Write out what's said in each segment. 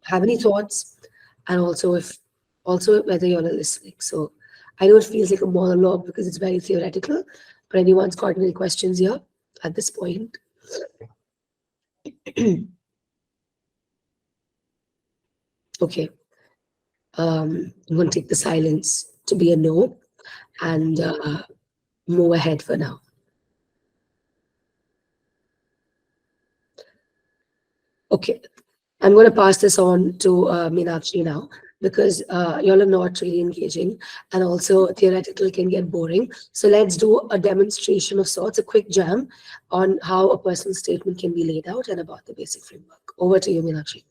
have any thoughts, and also whether you're listening. So I know it feels like a monologue because it's very theoretical, but anyone's got any questions here at this point? Okay. I'm going to take the silence to be a no and move ahead for now. Okay. I'm going to pass this on to Meenakshi now, because y'all are not really engaging, and also theoretical can get boring. So let's do a demonstration of sorts, a quick jam on how a personal statement can be laid out and about the basic framework. Over to you, Meenakshi.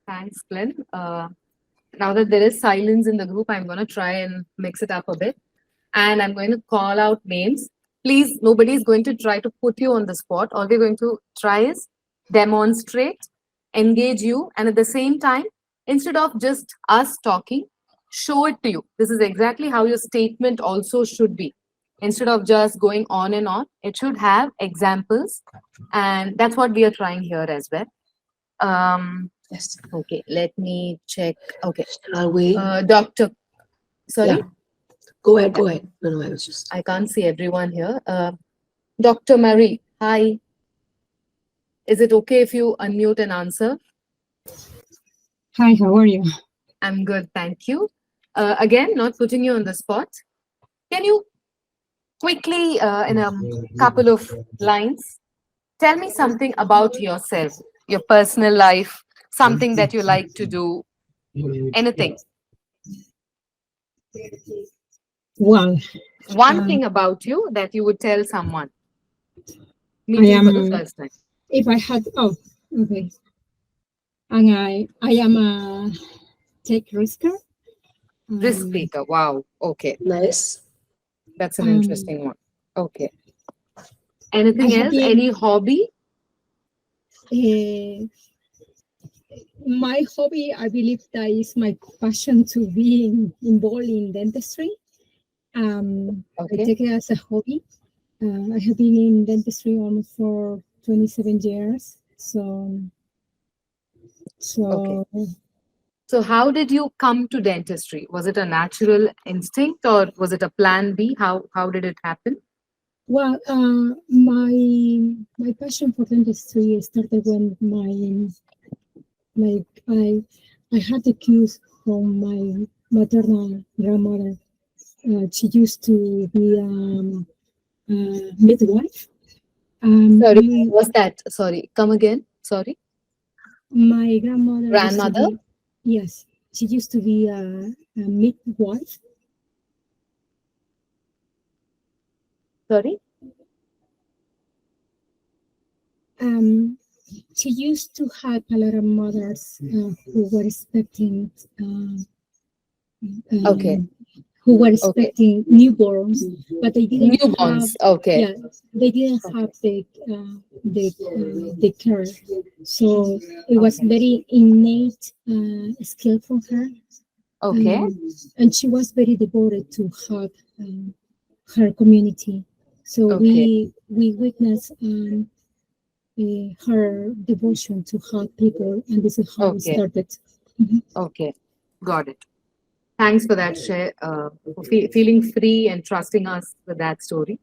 Thanks, Glenn. Now that there is silence in the group, I'm going to try and mix it up a bit. And I'm going to call out names. Please, nobody's going to try to put you on the spot. All we're going to try is demonstrate, engage you, and at the same time, instead of just us talking, show it to you. This is exactly how your statement also should be. Instead of just going on and on, it should have examples. And that's what we are trying here as well. Yes. Okay, let me check. Okay. Shall we? Doctor. Sorry? Yeah. Go ahead. No, I was just... I can't see everyone here. Dr. Marie, hi. Is it okay if you unmute and answer? Hi, how are you? I'm good, thank you. Again, not putting you on the spot. Can you quickly, in a couple of lines, tell me something about yourself, your personal life, something that you like to do, anything. Well, one thing about you that you would tell someone I meeting for am, the first time. if I had, okay. And I am a tech risker. Risk taker, wow, okay. Nice. That's an interesting one. Okay. Anything else? Any hobby? My hobby, I believe that is my passion to be involved in dentistry. Okay. I take it as a hobby. I have been in dentistry almost for 27 years. So okay. So how did you come to dentistry? Was it a natural instinct or was it a plan B? How did it happen? Well, my passion for dentistry started when I had the cues from my maternal grandmother. She used to be a midwife. Sorry, what's that? Sorry, come again. Sorry. My grandmother. Grandmother? Yes, she used to be a midwife. Sorry? She used to have a lot of mothers who were expecting okay. Who were expecting newborns, but they didn't have, okay. Yeah, they didn't have the care. So it was very innate skill from her. Okay. And she was very devoted to help her community. So we witnessed her devotion to help people, and this is how we started. Okay, got it. Thanks for that share, for feeling free and trusting us with that story.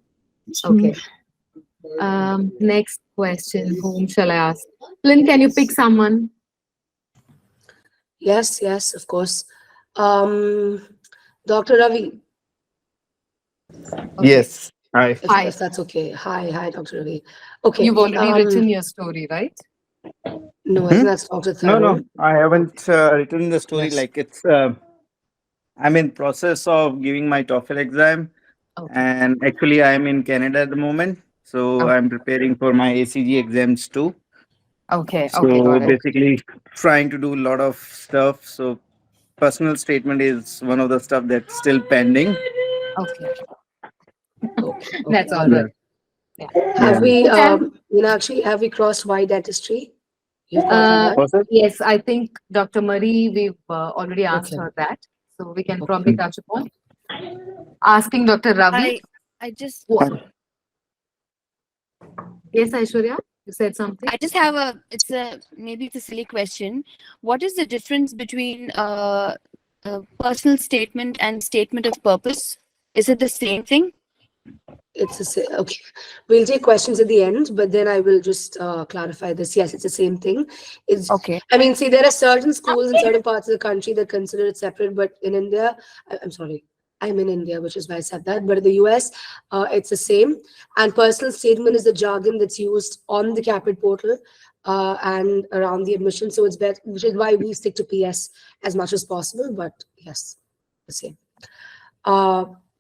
Okay. Next question, whom shall I ask? Lynn, can you pick someone? Yes, of course. Dr. Ravi. Okay. Yes. Hi. If that's okay. Hi, Dr. Ravi. Okay. You've already written your story, right? No, I think that's Dr. Tharun. No, I haven't written the story. Yes. Like it's, I'm in process of giving my TOEFL exam, and actually I'm in Canada at the moment, so I'm preparing for my ACG exams too. Okay. So basically, trying to do a lot of stuff. So personal statement is one of the stuff that's still pending. Okay. That's all right. Yeah. Have we, actually, have we crossed wide dentistry? Yes, I think Dr. Marie, we've already asked her that. So we can probably touch upon. Asking Dr. Ravi. I just... Yes, Aishwarya? You said something? I just have maybe it's a silly question. What is the difference between a personal statement and statement of purpose? Is it the same thing? Okay. We'll take questions at the end, but then I will just clarify this. Yes, it's the same thing. It's, Okay. I mean, see, there are certain schools in certain parts of the country that consider it separate, but in India, I'm sorry, I'm in India, which is why I said that. But in the US, it's the same. And personal statement is the jargon that's used on the CAPID portal and around the admission. So it's better, which is why we stick to PS as much as possible. But yes, the same.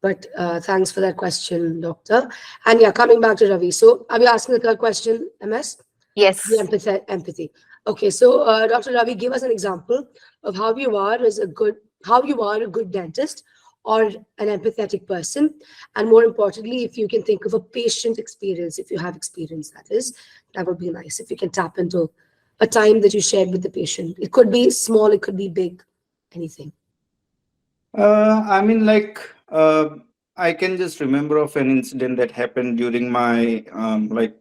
But thanks for that question, Doctor. And yeah, coming back to Ravi. So are we asking the third question, MS? Yes. The empathy. Okay, so Dr. Ravi, give us an example of how you are a good dentist or an empathetic person. And more importantly, if you can think of a patient experience, if you have experience, that would be nice. If you can tap into a time that you shared with the patient. It could be small, it could be big, anything. I mean, I can just remember of an incident that happened during my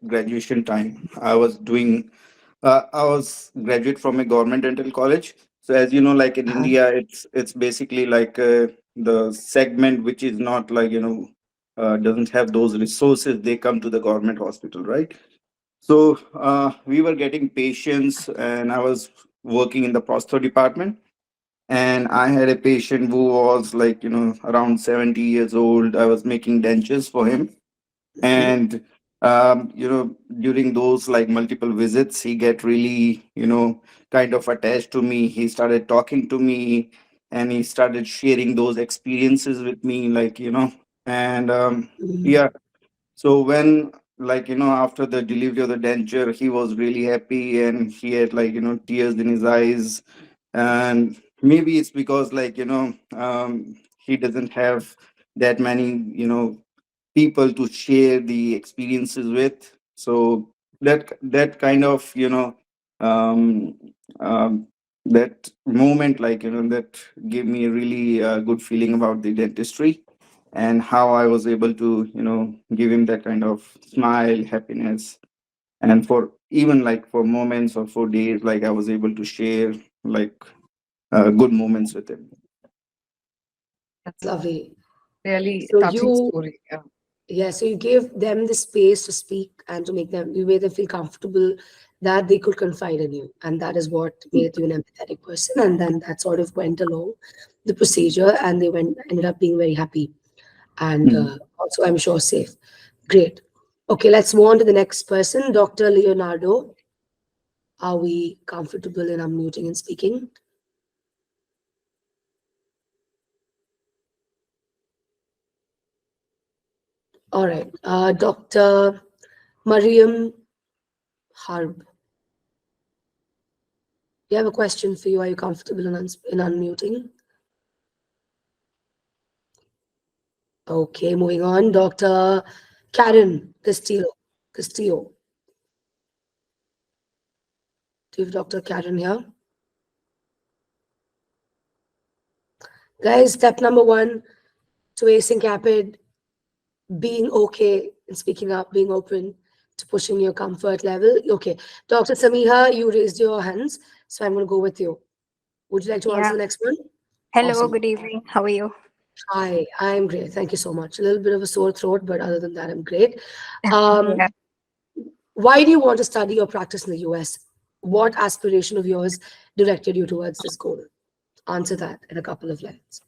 graduation time. I was graduate from a government dental college. So as you know, like in India, it's basically like the segment which is not doesn't have those resources. They come to the government hospital, right? So we were getting patients, and I was working in the prostho department, and I had a patient who was around 70 years old. I was making dentures for him, and during those like multiple visits, he get really kind of attached to me. He started talking to me, and he started sharing those experiences with me, and yeah. So when after the delivery of the denture, he was really happy, and he had tears in his eyes. And maybe it's because he doesn't have that many people to share the experiences with. So that kind of um, um, that moment, that gave me a really good feeling about the dentistry, and how I was able to give him that kind of smile, happiness. And for even for moments or for days, I was able to share like good moments with him. That's Lovely. really So touching you, story. Yeah. yeah, so you gave them the space to speak and you made them feel comfortable that they could confide in you. And that is what made you an empathetic person. And then that sort of went along the procedure, and they ended up being very happy and Mhm. also, I'm sure, safe. Great. Okay, let's move on to the next person, Dr. Leonardo. Are we comfortable in unmuting and speaking? All right. Dr. Mariam Harb. We have a question for you. Are you comfortable in unmuting? Okay, moving on. Dr. Karen Castillo. Do you have Dr. Karen here? Guys, step number 1 to acing CAPID, being okay and speaking up, being open to pushing your comfort level. Okay, Dr. Samiha, you raised your hands, so I'm going to go with you. Would you like to answer the next one? Hello, Awesome. good evening. How are you? Hi, I'm great. Thank you so much. A little bit of a sore throat, but other than that, I'm great. Yeah. Why do you want to study or practice in the US? What aspiration of yours directed you towards this goal? Answer that in a couple of lines.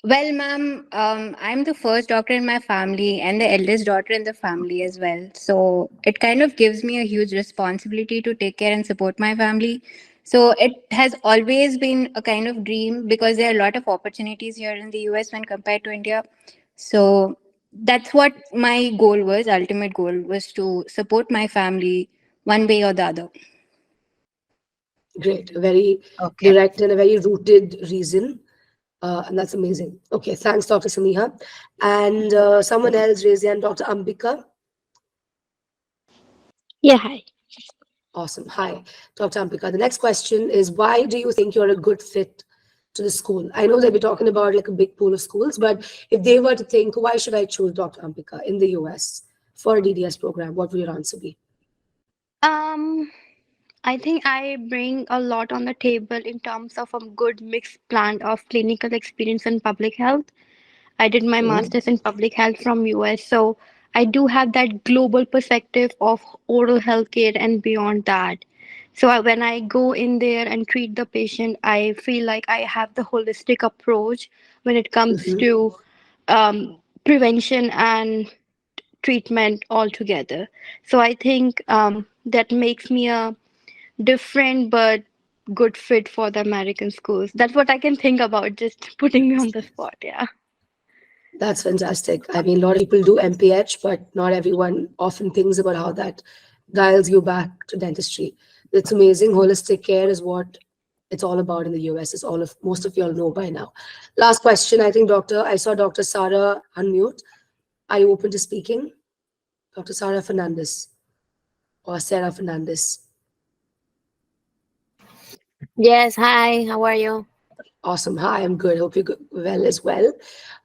Well, ma'am, I'm the first doctor in my family and the eldest daughter in the family as well. So it kind of gives me a huge responsibility to take care and support my family. So it has always been a kind of dream because there are a lot of opportunities here in the US when compared to India. So that's what my goal was, ultimate goal was to support my family one way or the other. Great, a very Okay. direct and a very rooted reason. And that's amazing. Okay, thanks, Dr. Samiha. And someone else raised their hand, Dr. Ambika. Yeah, hi. Awesome. Hi, Dr. Ambika. The next question is, why do you think you're a good fit to the school? I know that we're talking about like a big pool of schools, but if they were to think, why should I choose Dr. Ambika in the US for a DDS program, what would your answer be? Um, I think I bring a lot on the table in terms of a good mixed blend of clinical experience and public health. I did my Mhm. master's in public health from US, so I do have that global perspective of oral health care and beyond that. So when I go in there and treat the patient, I feel like I have the holistic approach when it comes Mhm. to prevention and treatment altogether. So I think that makes me a different but good fit for the American schools. That's what I can think about, just putting me on the spot. Yeah. That's fantastic. I mean, a lot of people do MPH, but not everyone often thinks about how that dials you back to dentistry. It's amazing. Holistic care is what it's all about in the US, as all of most of you all know by now. Last question, I think, Doctor. I saw Dr. Sarah unmute. Are you open to speaking? Dr. Sarah Fernandez or Sarah Fernandez? Yes, hi, how are you? Awesome. Hi, I'm good. Hope you're well as well.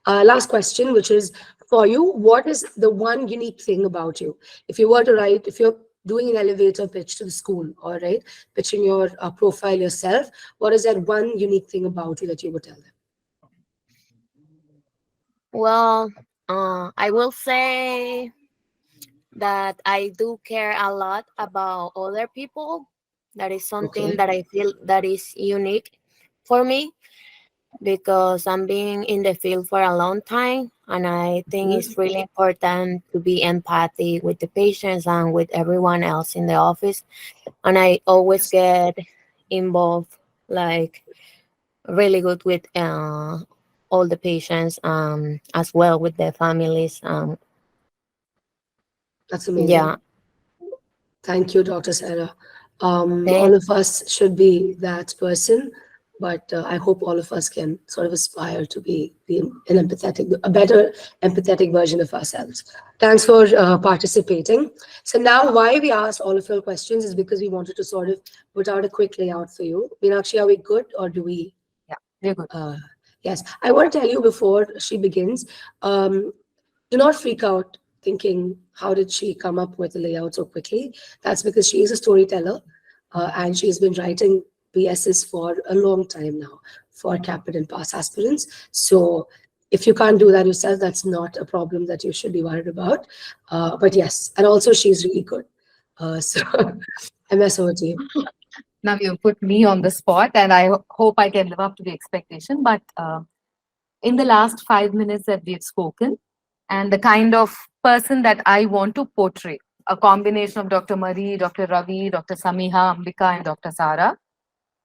Last question, which is for you. What is the one unique thing about you? If you were to write, if you're doing an elevator pitch to the school, all right, pitching your profile yourself, what is that one unique thing about you that you would tell them? Well, I will say that I do care a lot about other people. That is something Okay. that I feel that is unique for me because I'm being in the field for a long time, and I think Mhm. it's really important to be empathic with the patients and with everyone else in the office. And I always get involved, like really good with all the patients, as well with their families. That's Yeah, amazing. Thank you, Dr. Sarah. thank All of us should be that person, but I hope all of us can sort of aspire to be an empathetic, a better empathetic version of ourselves. Thanks for participating. So now, why we asked all of your questions is because we wanted to sort of put out a quick layout for you. Meenakshi, are we good, or do we? Yeah, we're good. Yes, I want to tell you before she begins. Do not freak out thinking, how did she come up with the layout so quickly? That's because she is a storyteller and she's been writing PSs for a long time now for CAPID and PASS aspirants. So if you can't do that yourself, that's not a problem that you should be worried about. But yes, and also she's really good. So MS over to you. Now you put me on the spot, and I hope I can live up to the expectation. But in the last 5 minutes that we've spoken, and the kind of person that I want to portray, a combination of Dr. Marie, Dr. Ravi, Dr. Samiha, Ambika, and Dr. Sarah,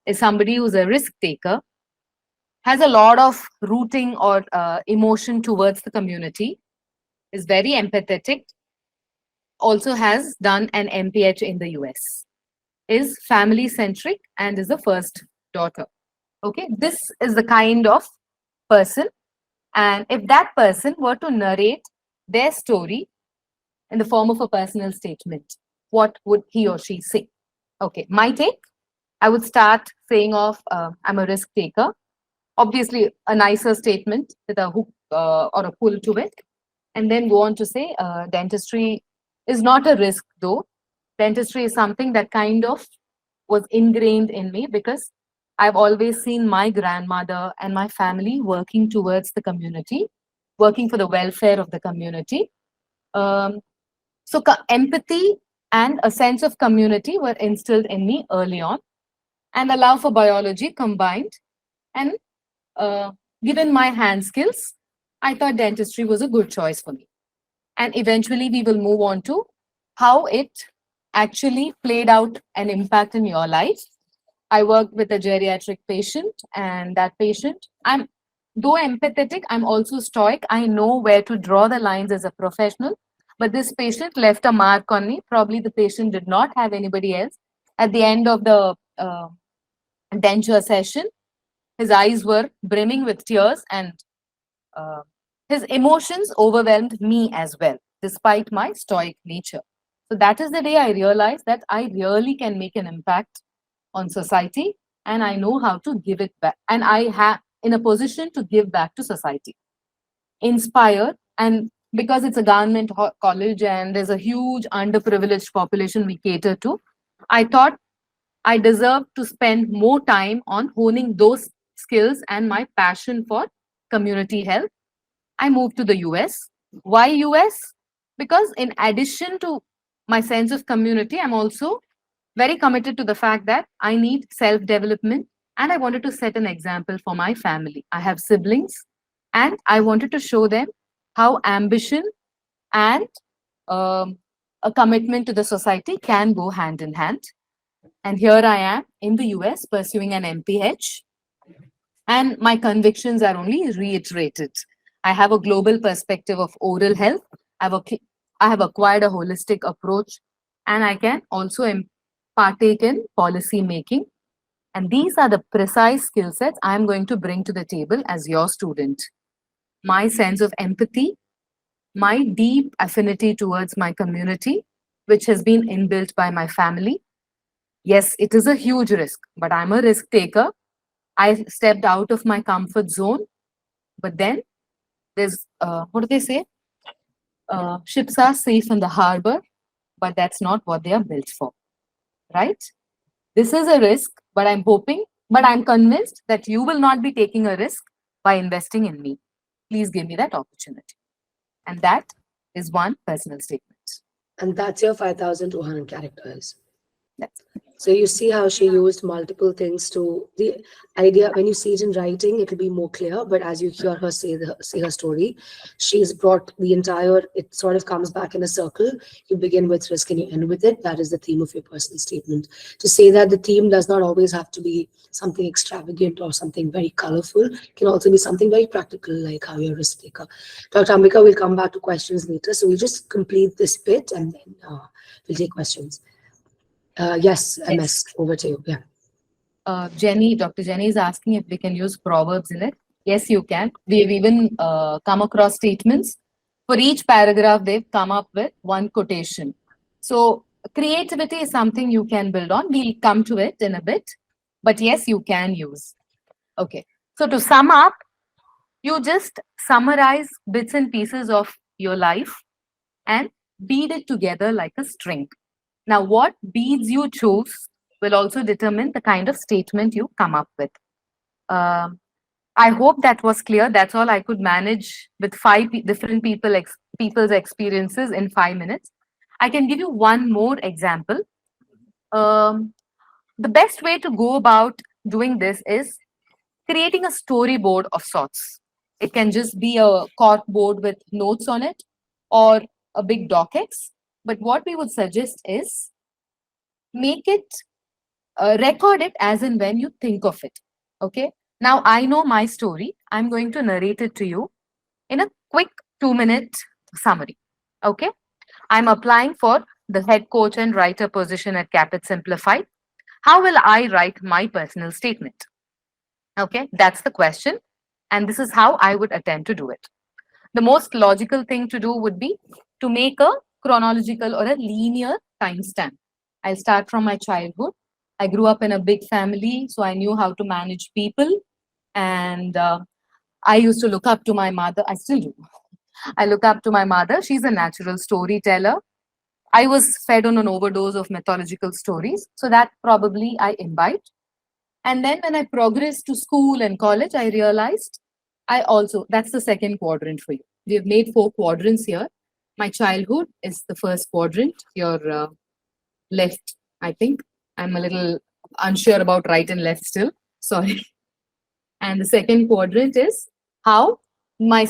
is somebody who's a risk taker, has a lot of rooting or emotion towards the community, is very empathetic, also has done an MPH in the US, is family centric, and is the first daughter. Okay, this is the kind of person. And if that person were to narrate their story in the form of a personal statement, what would he or she say? Okay, my take, I would start saying off, I'm a risk taker. Obviously, a nicer statement with a hook or a pull to it. And then go on to say, dentistry is not a risk though. Dentistry is something that kind of was ingrained in me because I've always seen my grandmother and my family working towards the community, working for the welfare of the community. Um, so empathy and a sense of community were instilled in me early on, and a love for biology combined. And uh, given my hand skills, I thought dentistry was a good choice for me. And eventually, we will move on to how it actually played out an impact in your life. I worked with a geriatric patient, and that patient, I'm though empathetic, I'm also stoic. I know where to draw the lines as a professional. But this patient left a mark on me. Probably the patient did not have anybody else. At the end of the denture session, his eyes were brimming with tears, and uh, his emotions overwhelmed me as well, despite my stoic nature. So that is the day I realized that I really can make an impact on society, and I know how to give it back. And I have in a position to give back to society, inspire and because it's a government college and there's a huge underprivileged population we cater to, I thought I deserve to spend more time on honing those skills and my passion for community health. I moved to the US. Why US? Because in addition to my sense of community, I'm also very committed to the fact that I need self development and I wanted to set an example for my family. I have siblings and I wanted to show them how ambition and a commitment to the society can go hand in hand. And here I am in the US pursuing an MPH, and my convictions are only reiterated. I have a global perspective of oral health. I have acquired a holistic approach, and I can also partake in policy making. And these are the precise skill sets I'm going to bring to the table as your student. My sense of empathy, my deep affinity towards my community, which has been inbuilt by my family. Yes, it is a huge risk, but I'm a risk taker. I stepped out of my comfort zone, but then there's, what do they say? Ships are safe in the harbor, but that's not what they are built for, right? This is a risk, but I'm convinced that you will not be taking a risk by investing in me. Please give me that opportunity. And that is one personal statement. And that's your 5,200 characters. That's So you see how she used multiple things to the idea. When you see it in writing, it will be more clear. But as you hear her say her story, she's brought the entire. It sort of comes back in a circle. You begin with risk and you end with it. That is the theme of your personal statement. To say that the theme does not always have to be something extravagant or something very colorful. It can also be something very practical, like how you're a risk taker. Dr. Ambika will come back to questions later. So we'll just complete this bit and then we'll take questions. Yes, MS, over to you. Yeah. Dr. Jenny is asking if we can use proverbs in it. Yes, you can. We have even come across statements. For each paragraph, they've come up with one quotation. So creativity is something you can build on. We'll come to it in a bit. But yes, you can use. Okay. So to sum up, you just summarize bits and pieces of your life and bead it together like a string. Now, what beads you choose will also determine the kind of statement you come up with. I hope that was clear. That's all I could manage with five different people's experiences in 5 minutes. I can give you one more example. The best way to go about doing this is creating a storyboard of sorts. It can just be a cork board with notes on it or a big docx. But what we would suggest is make it, record it as and when you think of it. Okay. Now I know my story. I'm going to narrate it to you in a quick 2-minute summary. Okay. I'm applying for the head coach and writer position at Caapid Simplified. How will I write my personal statement? Okay. That's the question. And this is how I would attempt to do it. The most logical thing to do would be to make a chronological or a linear timestamp. I'll start from my childhood. I grew up in a big family, so I knew how to manage people. And I used to look up to my mother. I still do. I look up to my mother. She's a natural storyteller. I was fed on an overdose of mythological stories. So that probably I imbibed. And then when I progressed to school and college, I realized that's the second quadrant for you. We have made 4 quadrants here. My childhood is the first quadrant, your left, I think. I'm a little unsure about right and left still. Sorry. And the second quadrant is how my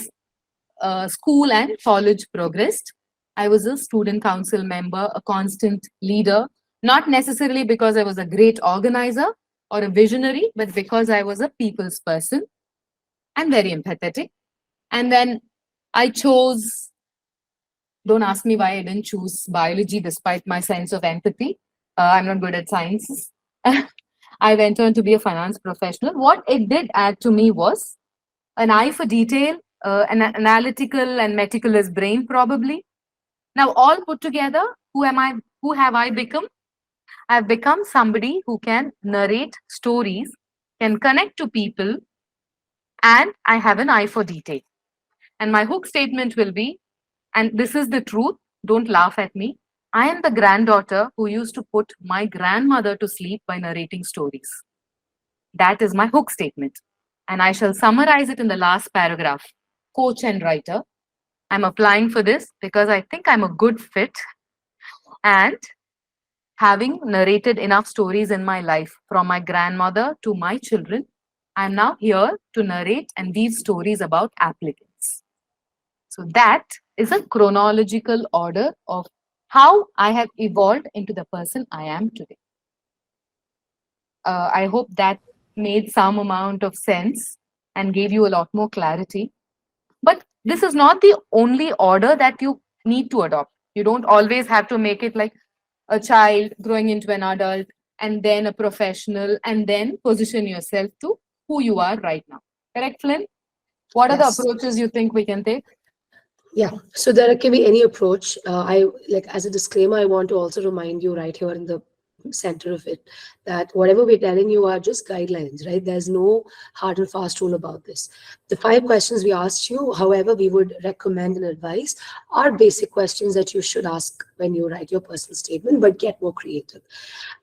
school and college progressed. I was a student council member, a constant leader, not necessarily because I was a great organizer or a visionary, but because I was a people's person and very empathetic. And then I chose, don't ask me why I didn't choose biology despite my sense of empathy. I'm not good at sciences. I went on to be a finance professional. What it did add to me was an eye for detail, an analytical and meticulous brain probably. Now all put together, who am I? Who have I become? I've become somebody who can narrate stories, can connect to people, and I have an eye for detail. And my hook statement will be, And this is the truth. Don't laugh at me. I am the granddaughter who used to put my grandmother to sleep by narrating stories. That is my hook statement. And I shall summarize it in the last paragraph. Coach and writer. I'm applying for this because I think I'm a good fit. And having narrated enough stories in my life, from my grandmother to my children, I'm now here to narrate and weave stories about applicants. So that is a chronological order of how I have evolved into the person I am today. I hope that made some amount of sense and gave you a lot more clarity. But this is not the only order that you need to adopt. You don't always have to make it like a child growing into an adult and then a professional and then position yourself to who you are right now. Correct, Flynn? What are the Yes. approaches you think we can take? Yeah, so there can be any approach. I like, as a disclaimer, I want to also remind you right here in the center of it that whatever we're telling you are just guidelines, right? There's no hard and fast rule about this. The 5 questions we asked you, however, we would recommend and advise are basic questions that you should ask when you write your personal statement, but get more creative.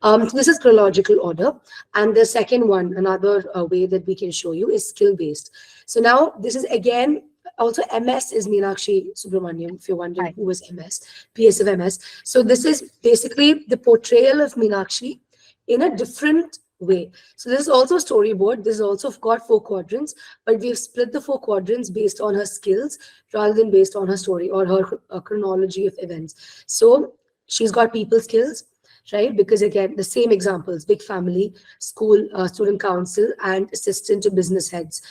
So this is chronological order. And the second one, another way that we can show you is skill-based. So now this is again, also MS is Meenakshi Subramaniam, if you're wondering Hi. who was MS, PS of MS. So this is basically the portrayal of Meenakshi in a different way. So this is also a storyboard. This is also got 4 quadrants, but we've split the 4 quadrants based on her skills rather than based on her story or her chronology of events. So she's got people skills, right? Because again, the same examples: big family, school, student council, and assistant to business heads,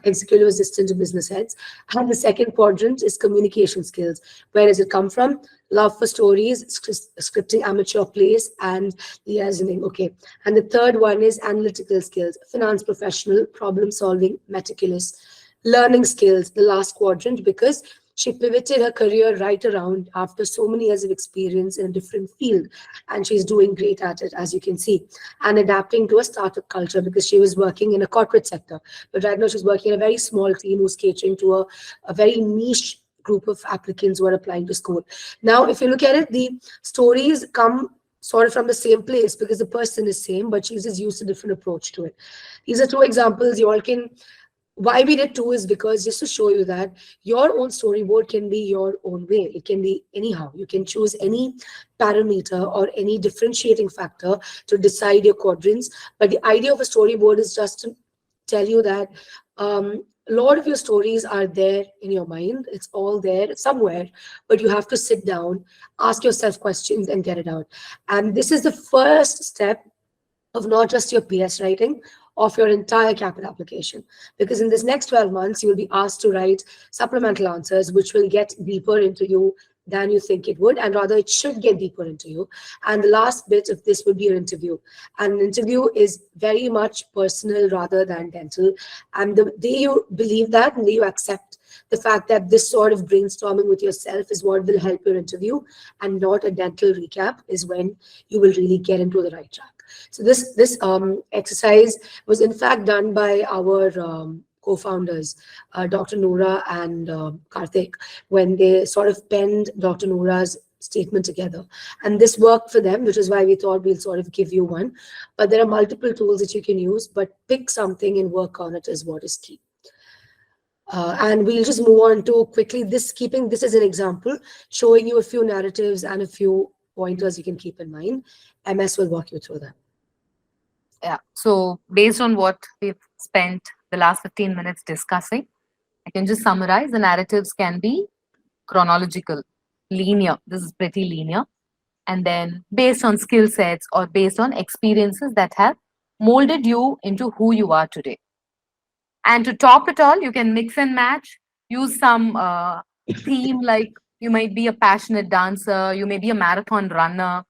executive assistant to business heads. And the second quadrant is communication skills. Where does it come from? Love for stories, scripting amateur plays, and liaising. Okay. And the third one is analytical skills: finance professional, problem solving, meticulous. Learning skills, the last quadrant, because she pivoted her career right around after so many years of experience in a different field, and she's doing great at it, as you can see. And adapting to a startup culture, because she was working in a corporate sector, but right now she's working in a very small team who's catering to a very niche group of applicants who are applying to school. Now, if you look at it, the stories come sort of from the same place because the person is same, but she's just used a different approach to it. These are 2 examples. You all can, why we did 2 is because just to show you that your own storyboard can be your own way. It can be anyhow. You can choose any parameter or any differentiating factor to decide your quadrants. But the idea of a storyboard is just to tell you that a lot of your stories are there in your mind. It's all there somewhere, but you have to sit down, ask yourself questions, and get it out. And this is the first step of not just your PS writing, of your entire CAAPID application. Because in this next 12 months, you will be asked to write supplemental answers, which will get deeper into you than you think it would, and rather it should get deeper into you. And the last bit of this would be an interview. And an interview is very much personal rather than dental. And the day you believe that, and the day you accept the fact that this sort of brainstorming with yourself is what will help your interview and not a dental recap, is when you will really get into the right track. So this exercise was in fact done by our co-founders, Dr. Nourah and Karthik, when they sort of penned Dr. Nourah's statement together. And this worked for them, which is why we thought we'll sort of give you one. But there are multiple tools that you can use, but pick something and work on it is what is key. And we'll just move on to quickly keeping this as an example, showing you a few narratives and a few pointers you can keep in mind. MS will walk you through that. Yeah. So based on what we've spent the last 15 minutes discussing, I can just summarize. The narratives can be chronological, linear. This is pretty linear. And then based on skill sets or based on experiences that have molded you into who you are today. And to top it all, you can mix and match, use some theme, like you might be a passionate dancer, you may be a marathon runner.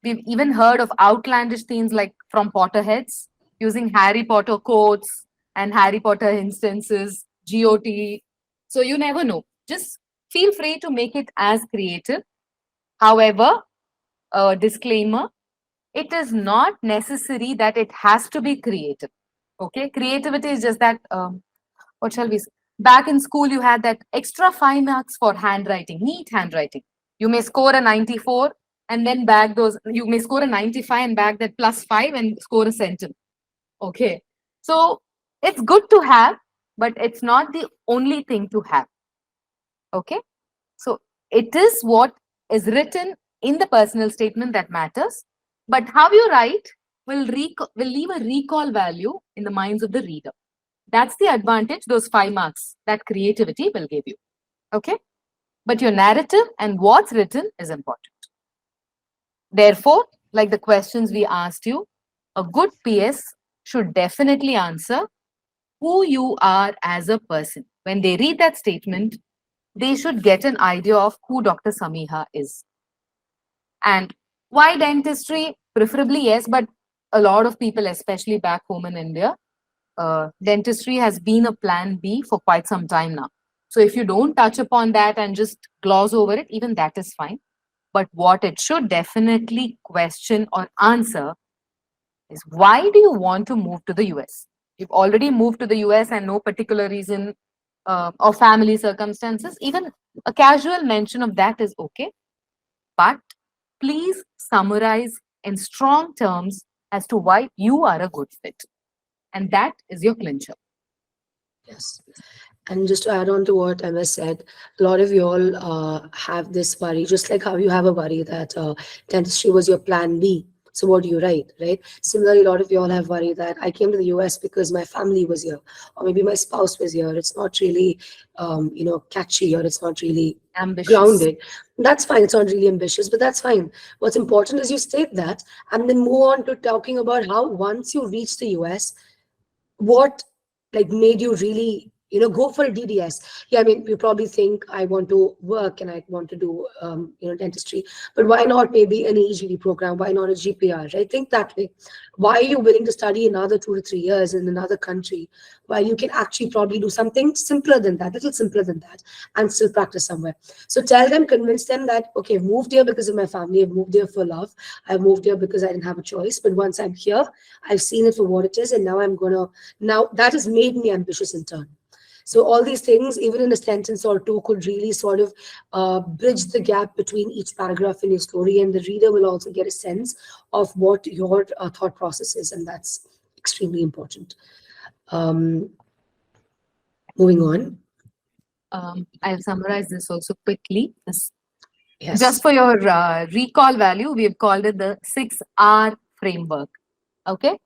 We've even heard of outlandish themes like from Potterheads, using Harry Potter quotes and Harry Potter instances, GOT. So you never know. Just feel free to make it as creative. However, a disclaimer, it is not necessary that it has to be creative. Okay, creativity is just that, what shall we say? Back in school, you had that extra 5 marks for handwriting, neat handwriting. You may score a 94 and then back those, you may score a 95 and back that +5 and score a centum. Okay. So it's good to have, but it's not the only thing to have. Okay. So it is what is written in the personal statement that matters, but how you write will leave a recall value in the minds of the reader. That's the advantage those 5 marks that creativity will give you. Okay. But your narrative and what's written is important. Therefore, like the questions we asked you, a good PS should definitely answer who you are as a person. When they read that statement, they should get an idea of who Dr. Samiha is. And why dentistry? Preferably, yes, but a lot of people, especially back home in India, dentistry has been a plan B for quite some time now. So if you don't touch upon that and just gloss over it, even that is fine. But what it should definitely question or answer is, why do you want to move to the US? You've already moved to the US and no particular reason or family circumstances. Even a casual mention of that is okay. But please summarize in strong terms as to why you are a good fit. And that is your clincher. Yes. And just to add on to what Emma said, a lot of you all have this worry, just like how you have a worry that dentistry was your plan B. So what do you write, right? Similarly, a lot of you all have worry that I came to the US because my family was here, or maybe my spouse was here. It's not really, catchy, or it's not really Ambitious. grounded. That's fine. It's not really ambitious, but that's fine. What's important is you state that and then move on to talking about how once you reach the US, what made you really go for a DDS. Yeah, I mean, you probably think I want to work and I want to do dentistry, but why not maybe an EGD program? Why not a GPR? Right? Think that way. Why are you willing to study another 2 to 3 years in another country while you can actually probably do something simpler than that, little simpler than that, and still practice somewhere? So tell them, convince them that, okay, I've moved here because of my family, I've moved here for love, I've moved here because I didn't have a choice, but once I'm here, I've seen it for what it is, and now that has made me ambitious in turn. So all these things, even in a sentence or two, could really sort of bridge the gap between each paragraph in your story, and the reader will also get a sense of what your thought process is, and that's extremely important. Moving on. I'll summarize this also quickly. Yes. Just for your recall value, we've called it the 6R framework. Okay.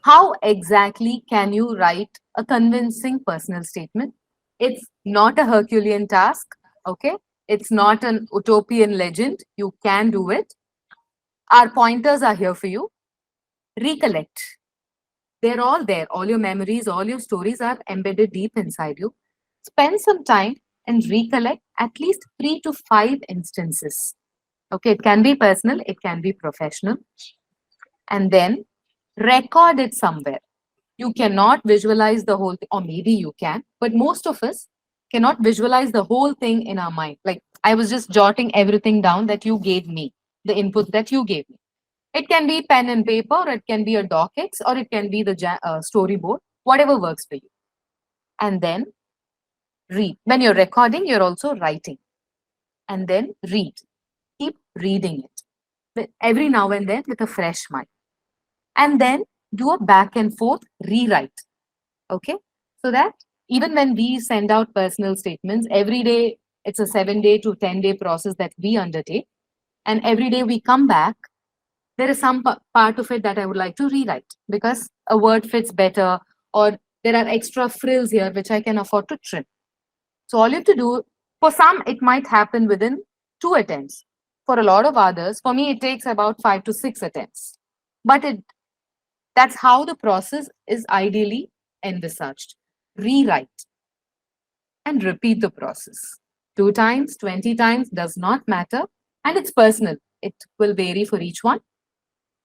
How exactly can you write a convincing personal statement? It's not a Herculean task. Okay. It's not an utopian legend. You can do it. Our pointers are here for you. Recollect. They're all there. All your memories, all your stories are embedded deep inside you. Spend some time and recollect at least 3 to 5 instances. Okay, it can be personal, it can be professional. And then record it somewhere. You cannot visualize the whole thing, or maybe you can, but most of us cannot visualize the whole thing in our mind. Like, I was just jotting everything down that you gave me, the input that you gave me. It can be pen and paper, or it can be a docx, or it can be the storyboard, whatever works for you. And then read. When you're recording, you're also writing. And then read. Keep reading it every now and then with a fresh mind. And then do a back and forth rewrite. Okay? So that even when we send out personal statements, every day it's a 7-day to 10-day process that we undertake. And every day we come back, there is some part of it that I would like to rewrite because a word fits better, or there are extra frills here which I can afford to trim. So all you have to do, for some, it might happen within 2 attempts. For a lot of others, for me, it takes about 5 to 6 attempts. But that's how the process is ideally envisaged. Rewrite and repeat the process. 2 times, 20 times, does not matter. And it's personal. It will vary for each one.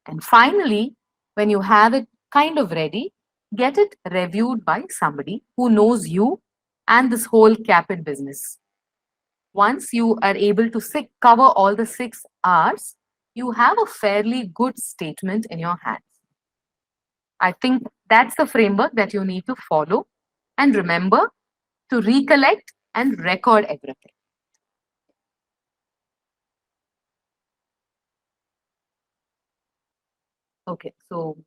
And finally, when you have it kind of ready, get it reviewed by somebody who knows you and this whole CAAPID business. Once you are able to cover all the 6 R's, you have a fairly good statement in your hands. I think that's the framework that you need to follow. And remember, to recollect and record everything. Okay, so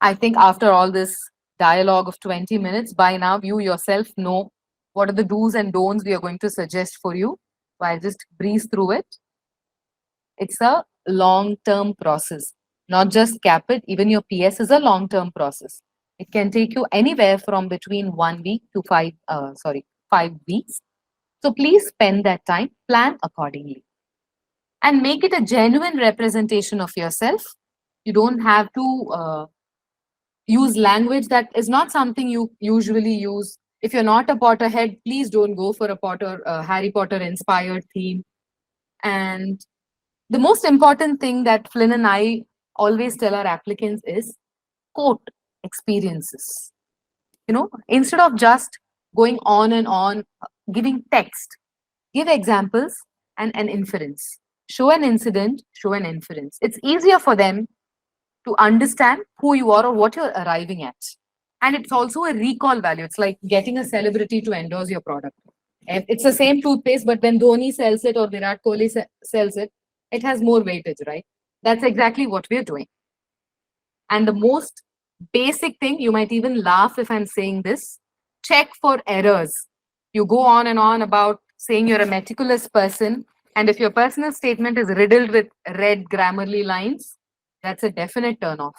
I think after all this dialogue of 20 minutes, by now you yourself know what are the do's and don'ts we are going to suggest for you. So I'll just breeze through it. It's a long-term process, not just CAAPID, even your PS is a long-term process. It can take you anywhere from between 1 week to 5 weeks. So please spend that time, plan accordingly, and make it a genuine representation of yourself. You don't have to use language that is not something you usually use. If you're not a Potterhead, please don't go for a Harry Potter inspired theme. And the most important thing that Flynn and I always tell our applicants is quote experiences. Instead of just going on and on, giving text, give examples and an inference. Show an incident, show an inference. It's easier for them to understand who you are or what you're arriving at. And it's also a recall value. It's like getting a celebrity to endorse your product. It's the same toothpaste, but when Dhoni sells it or Virat Kohli sells it, it has more weightage, right? That's exactly what we're doing. And the most basic thing, you might even laugh if I'm saying this, check for errors. You go on and on about saying you're a meticulous person, and if your personal statement is riddled with red Grammarly lines, that's a definite turn-off.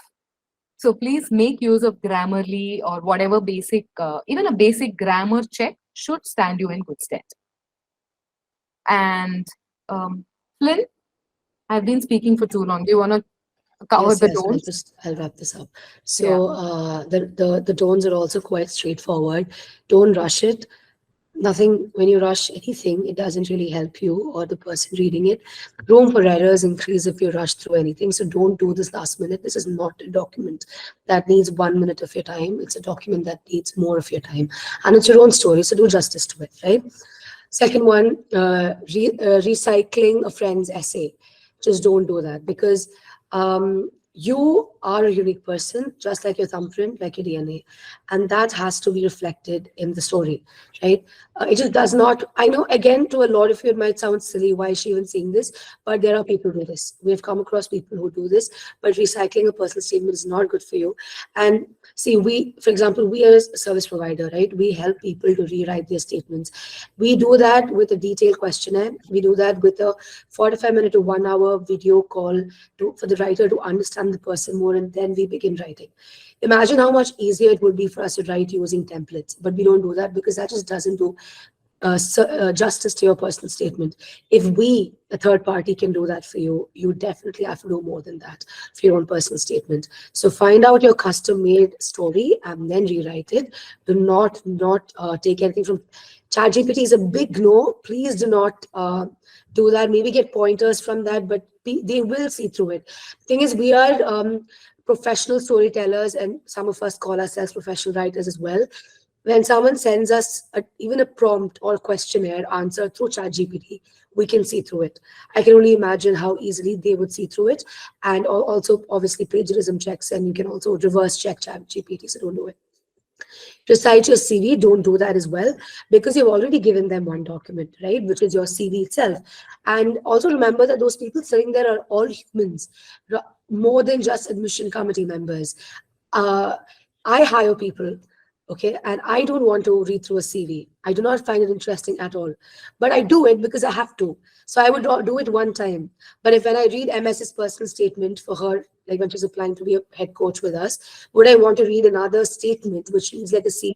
So please make use of Grammarly or whatever basic, even a basic grammar check should stand you in good stead. And Flynn, I've been speaking for too long. Do you want to cover Yes, the yes, don'ts? I'll wrap this up. So the don'ts are also quite straightforward. Don't rush it. Nothing, when you rush anything, it doesn't really help you or the person reading it. Room for errors increase if you rush through anything. So don't do this last minute. This is not a document that needs 1 minute of your time. It's a document that needs more of your time. And it's your own story, so do justice to it, right? Second one, recycling a friend's essay. Just don't do that, because you are a unique person, just like your thumbprint, like your DNA, and that has to be reflected in the story, right? It just does not. I know, again, to a lot of you, it might sound silly. Why is she even saying this? But there are people who do this. We have come across people who do this, but recycling a personal statement is not good for you. And see, for example, we as a service provider, right? We help people to rewrite their statements. We do that with a detailed questionnaire. We do that with a 45-minute to 1 hour video call for the writer to understand the person more, and then we begin writing. Imagine how much easier it would be for us to write using templates, but we don't do that because that just doesn't do justice to your personal statement. If we, a third party, can do that for you, you definitely have to do more than that for your own personal statement. So find out your custom-made story and then rewrite it. Do not take anything from ChatGPT. Is a big no. Please do not do that. Maybe get pointers from that, but they will see through it. Thing is, we are professional storytellers, and some of us call ourselves professional writers as well. When someone sends us even a prompt or questionnaire answer through ChatGPT, we can see through it. I can only imagine how easily they would see through it. And also, obviously, plagiarism checks, and you can also reverse check ChatGPT, so don't do it. Recite your CV, don't do that as well, because you've already given them one document, right, which is your CV itself. And also remember that those people sitting there are all humans, more than just admission committee members. I hire people, okay, and I don't want to read through a CV. I do not find it interesting at all, but I do it because I have to. So I would do it one time. But when I read MS's personal statement for her, like when she's applying to be a head coach with us, would I want to read another statement which reads like a CV?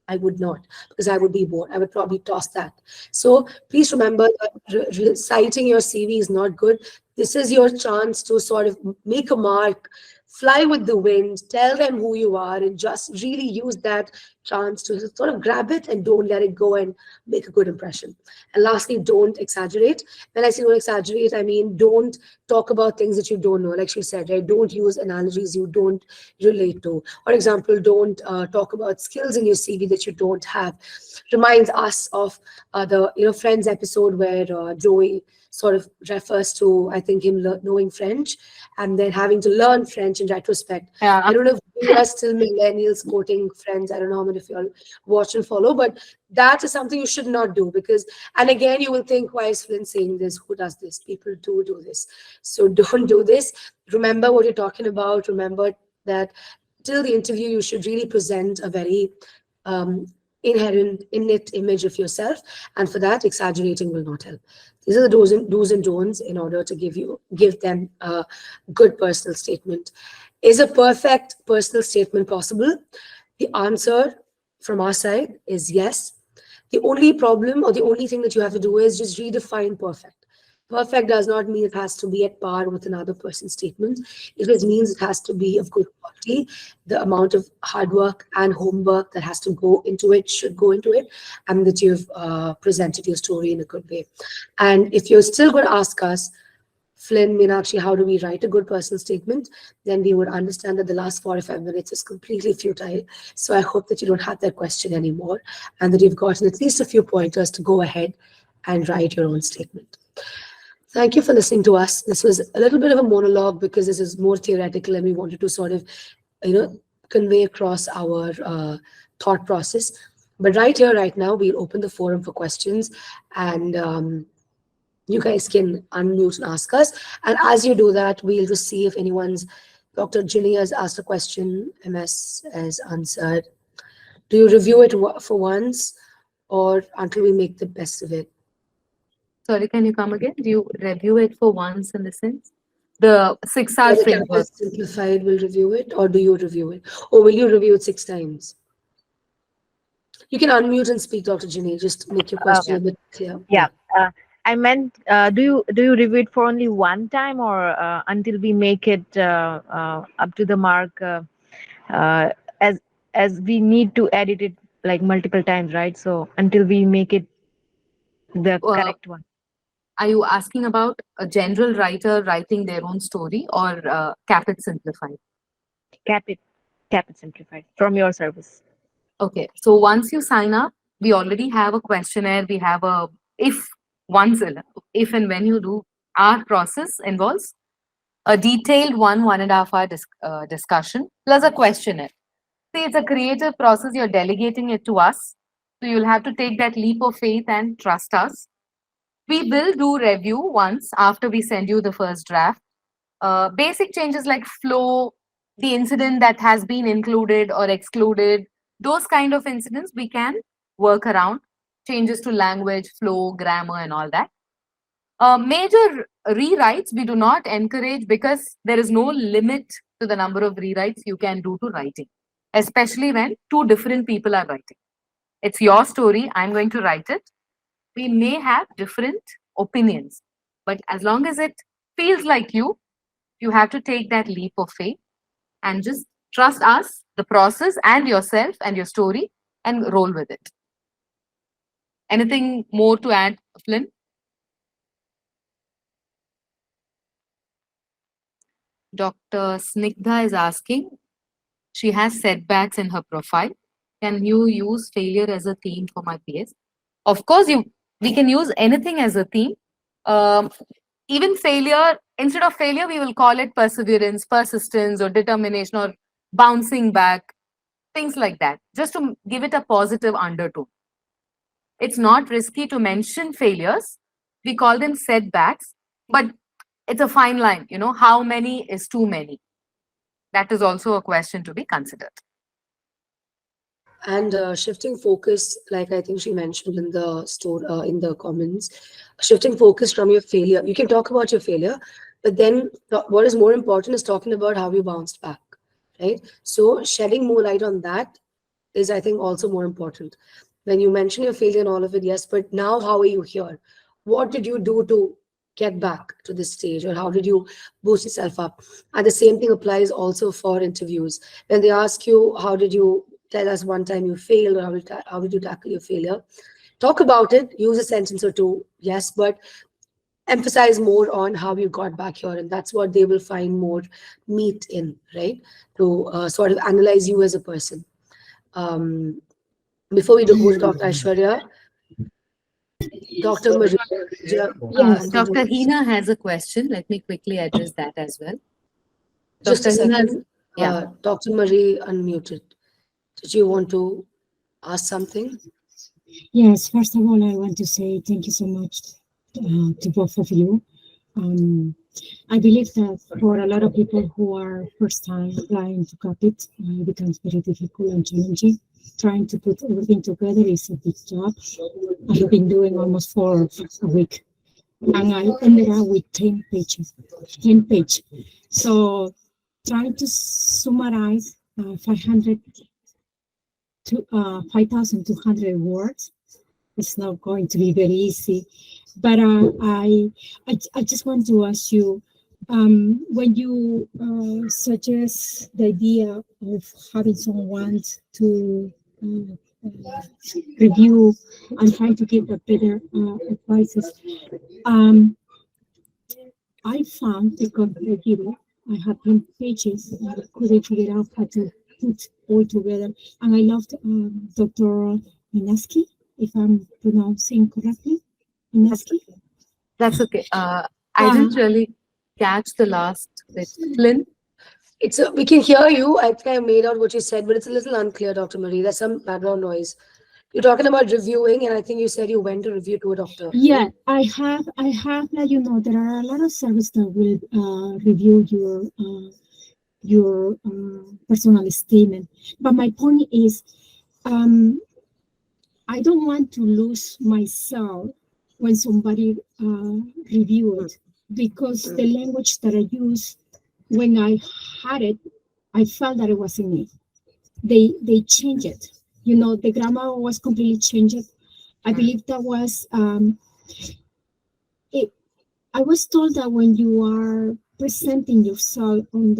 I would not, because I would be bored. I would probably toss that. So please remember that reciting your CV is not good. This is your chance to sort of make a mark, fly with the wind, tell them who you are, and just really use that chance to sort of grab it and don't let it go and make a good impression. And lastly, don't exaggerate. When I say don't exaggerate, I mean don't talk about things that you don't know. Like she said, right? Don't use analogies you don't relate to. For example, don't talk about skills in your CV that you don't have. Reminds us of the Friends episode where Joey sort of refers to, I think, him knowing French and then having to learn French in retrospect. Yeah. I don't know if you are still millennials quoting Friends. I don't know how many of you all watch and follow, but that is something you should not do because, and again, you will think, why is Flynn saying this? Who does this? People do this. So don't do this. Remember what you're talking about. Remember that till the interview, you should really present a very innate image of yourself. And for that, exaggerating will not help. These are the do's and don'ts in order to give them a good personal statement. Is a perfect personal statement possible? The answer from our side is yes. The only problem or the only thing that you have to do is just redefine perfect. Perfect does not mean it has to be at par with another person's statement. It just means it has to be of good quality. The amount of hard work and homework that has to go into it should go into it, and that you've presented your story in a good way. And if you're still going to ask us, Flynn, Meenakshi, how do we write a good personal statement? Then we would understand that the last 45 minutes is completely futile. So I hope that you don't have that question anymore and that you've gotten at least a few pointers to go ahead and write your own statement. Thank you for listening to us. This was a little bit of a monologue because this is more theoretical and we wanted to sort of, convey across our thought process. But right here, right now, we'll open the forum for questions and you guys can unmute and ask us. And as you do that, we'll just see if anyone's, Dr. Ginny has asked a question, MS has answered. Do you review it for once or until we make the best of it? Sorry, can you come again? Do you review it for once in the sense? The 6-hour The framework. Caapid Simplified will review it, or do you review it? Or will you review it 6 times? You can unmute and speak, Dr. Ginny. Just make your question a bit clear. Yeah. I meant, do you review it for only one time or until we make it up to the mark as we need to edit it like multiple times, right? So until we make it the correct one. Are you asking about a general writer writing their own story or Caapid Simplified? Caapid Simplified from your service. Okay, so once you sign up, we already have a questionnaire. We have a, if and when you do, our process involves a detailed 1.5 hour discussion plus a questionnaire. See, it's a creative process. You're delegating it to us. So you'll have to take that leap of faith and trust us. We will do review once after we send you the first draft. Basic changes like flow, the incident that has been included or excluded, those kind of incidents we can work around. Changes to language, flow, grammar and all that. Major rewrites we do not encourage because there is no limit to the number of rewrites you can do to writing, especially when 2 different people are writing. It's your story, I'm going to write it. We may have different opinions, but as long as it feels like you have to take that leap of faith and just trust us, the process and yourself and your story and roll with it. Anything more to add, Flynn? Dr. Snigdha is asking, she has setbacks in her profile. Can you use failure as a theme for my PS? Of course, we can use anything as a theme. Even failure, instead of failure, we will call it perseverance, persistence, or determination, or bouncing back, things like that, just to give it a positive undertone. It's not risky to mention failures. We call them setbacks, but it's a fine line, how many is too many? That is also a question to be considered. And shifting focus, like I think she mentioned in the in the comments, shifting focus from your failure. You can talk about your failure, but then what is more important is talking about how you bounced back, right? So shedding more light on that is, I think, also more important. When you mention your failure and all of it, yes, but now how are you here? What did you do to get back to this stage, or how did you boost yourself up? And the same thing applies also for interviews. When they ask you, how did you tell us one time you failed, or how did you tackle your failure? Talk about it, use a sentence or 2, yes, but emphasize more on how you got back here, and that's what they will find more meat in, right? To sort of analyze you as a person. Before we go to Dr. Aishwarya, Dr. Maria. Yes. Dr. Hina has a question. Let me quickly address that as well. Just a Dr. Hina, second. yeah. Dr. Marie unmuted. Did you want to ask something? Yes, first of all, I want to say thank you so much to both of you. I believe that for a lot of people who are first time applying to CAAPID, it becomes very difficult and challenging. Trying to put everything together is a big job. I've been doing almost for a week, and I ended up with 10 pages, 10 pages. So trying to summarize 500 to 5,200 words, it's not going to be very easy. But I just want to ask you, when you suggest the idea of having someone to review and try to give a better advices, I found because I had 10 pages, I couldn't figure out how to put all together. And I loved Dr. Minaski, if I'm pronouncing correctly. Minaski? That's okay. I didn't really catch the last bit. Flynn? We can hear you. I think I made out what you said, but it's a little unclear, Dr. Marie. There's some background noise. You're talking about reviewing, and I think you said you went to review to a doctor. Yeah, I have let you know there are a lot of services that will review your personal statement. But my point is, I don't want to lose myself when somebody review it, because the language that I use when I had it, I felt that it wasn't me. They changed it. You know, the grammar was completely changed. I believe that was I was told that when you are presenting yourself on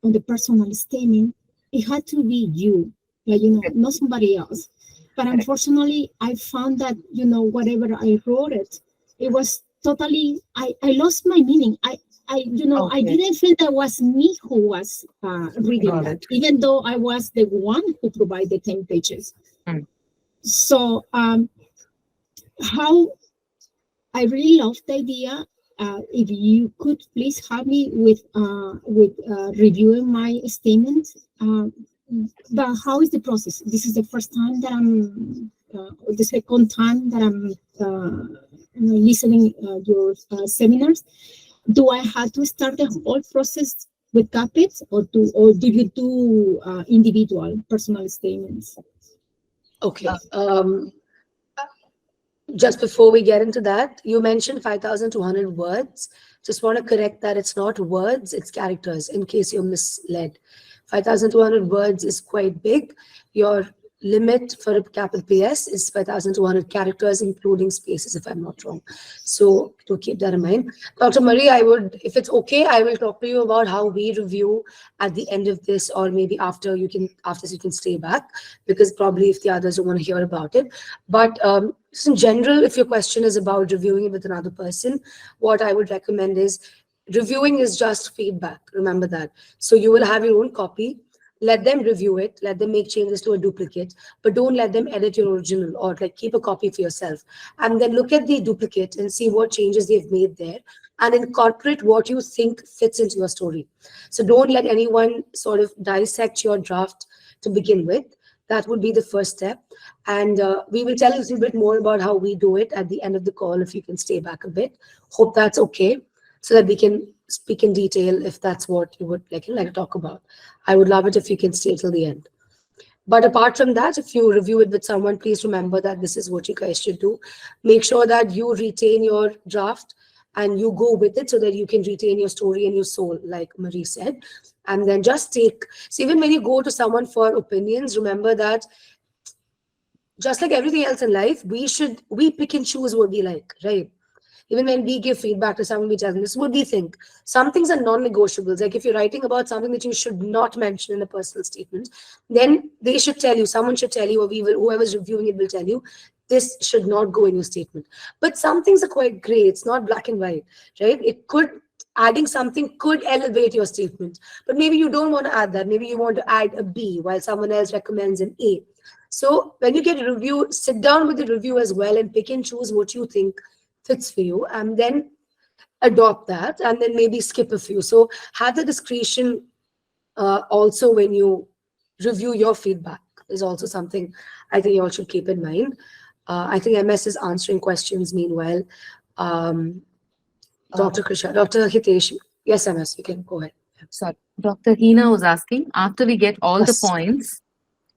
the personal statement, it had to be you, like, you know, not somebody else. But unfortunately, I found that, you know, whatever I wrote it was totally, I lost my meaning. I didn't feel that was me who was reading that, even though I was the one who provided 10 pages. So how I really love the idea. If you could please help me with reviewing my statements. But how is the process? This is the first time that I'm, the second time that I'm listening your seminars. Do I have to start the whole process with CAAPID, or do you do individual personal statements? Okay. Just before we get into that, you mentioned 5,200 words. Just want to correct that it's not words, it's characters, in case you're misled. 5,200 words is quite big. Your limit for a CAAPID PS is 5,200 characters, including spaces, if I'm not wrong. So to keep that in mind. Dr. Marie, I would, if it's okay, I will talk to you about how we review at the end of this, or maybe after you can stay back, because probably if the others don't want to hear about it. But just in general, if your question is about reviewing it with another person, what I would recommend is reviewing is just feedback. Remember that. So you will have your own copy. Let them review it, let them make changes to a duplicate, but don't let them edit your original, or like keep a copy for yourself. And then look at the duplicate and see what changes they've made there and incorporate what you think fits into your story. So don't let anyone sort of dissect your draft to begin with. That would be the first step. And we will tell you a little bit more about how we do it at the end of the call, if you can stay back a bit. Hope that's okay, so that we can speak in detail if that's what you would like to talk about. I would love it if you can stay till the end. But apart from that, if you review it with someone, please remember that this is what you guys should do. Make sure that you retain your draft and you go with it, so that you can retain your story and your soul, like Marie said. And then just take, so even when you go to someone for opinions, remember that just like everything else in life, we pick and choose what we like, right? Even when we give feedback to someone, we tell them, this is what we think. Some things are non-negotiables. Like if you're writing about something that you should not mention in a personal statement, then they should tell you, someone should tell you, or whoever's reviewing it will tell you, this should not go in your statement. But some things are quite gray. It's not black and white, right? Adding something could elevate your statement, but maybe you don't want to add that. Maybe you want to add a B while someone else recommends an A. So when you get a review, sit down with the review as well and pick and choose what you think fits for you, and then adopt that, and then maybe skip a few. So have the discretion also when you review your feedback is also something I think you all should keep in mind. I think MS is answering questions meanwhile. Dr. Krisha, Dr. Hitesh, yes, MS, you can go ahead. Sorry, Dr. Hina was asking, after we get all the Yes. points,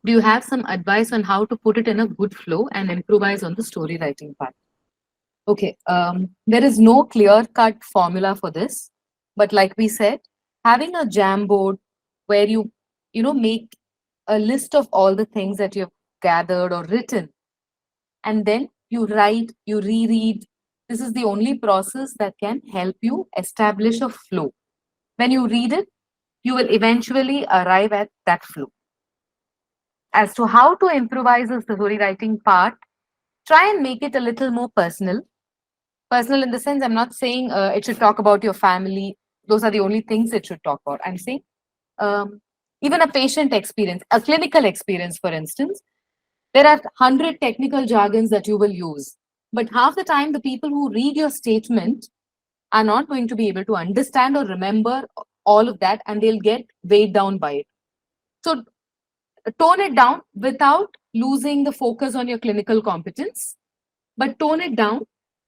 do you have some advice on how to put it in a good flow and improvise on the story writing part? Okay, there is no clear-cut formula for this, but like we said, having a Jamboard where you make a list of all the things that you've gathered or written, and then you write, you reread. This is the only process that can help you establish a flow. When you read it, you will eventually arrive at that flow. As to how to improvise the story writing part, try and make it a little more personal. Personal in the sense, I'm not saying it should talk about your family. Those are the only things it should talk about. I'm saying even a patient experience, a clinical experience, for instance, there are 100 technical jargons that you will use. But half the time, the people who read your statement are not going to be able to understand or remember all of that, and they'll get weighed down by it. So tone it down without losing the focus on your clinical competence, but tone it down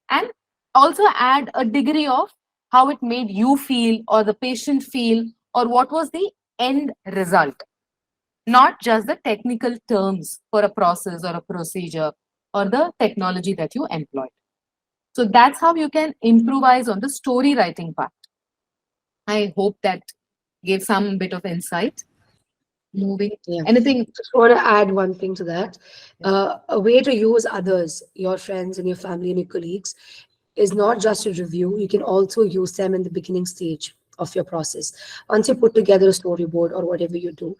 and also add a degree of how it made you feel or the patient feel, or what was the end result, not just the technical terms for a process or a procedure or the technology that you employed. So that's how you can improvise on the story writing part. I hope that gave some bit of insight. Moving, Yeah. anything? Just want to add one thing to that. A way to use others, your friends and your family and your colleagues, is not just a review. You can also use them in the beginning stage of your process. Once you put together a storyboard or whatever you do,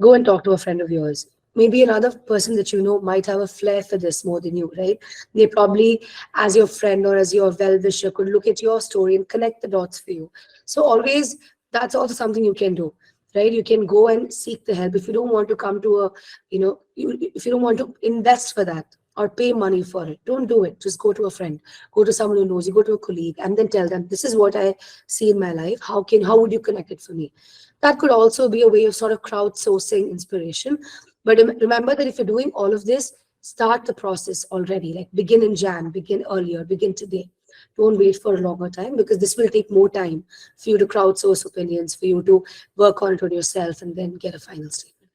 go and talk to a friend of yours. Maybe another person that you know might have a flair for this more than you, right? They probably, as your friend or as your well-wisher, could look at your story and connect the dots for you. So always, that's also something you can do, right? You can go and seek the help. If you don't want to come to a, if you don't want to invest for that or pay money for it, don't do it. Just go to a friend, go to someone who knows you, go to a colleague, and then tell them, this is what I see in my life. How would you connect it for me? That could also be a way of sort of crowdsourcing inspiration. But remember that if you're doing all of this, start the process already. Like begin in Jan, begin earlier, begin today. Don't wait for a longer time, because this will take more time for you to crowdsource opinions, for you to work on it on yourself, and then get a final statement.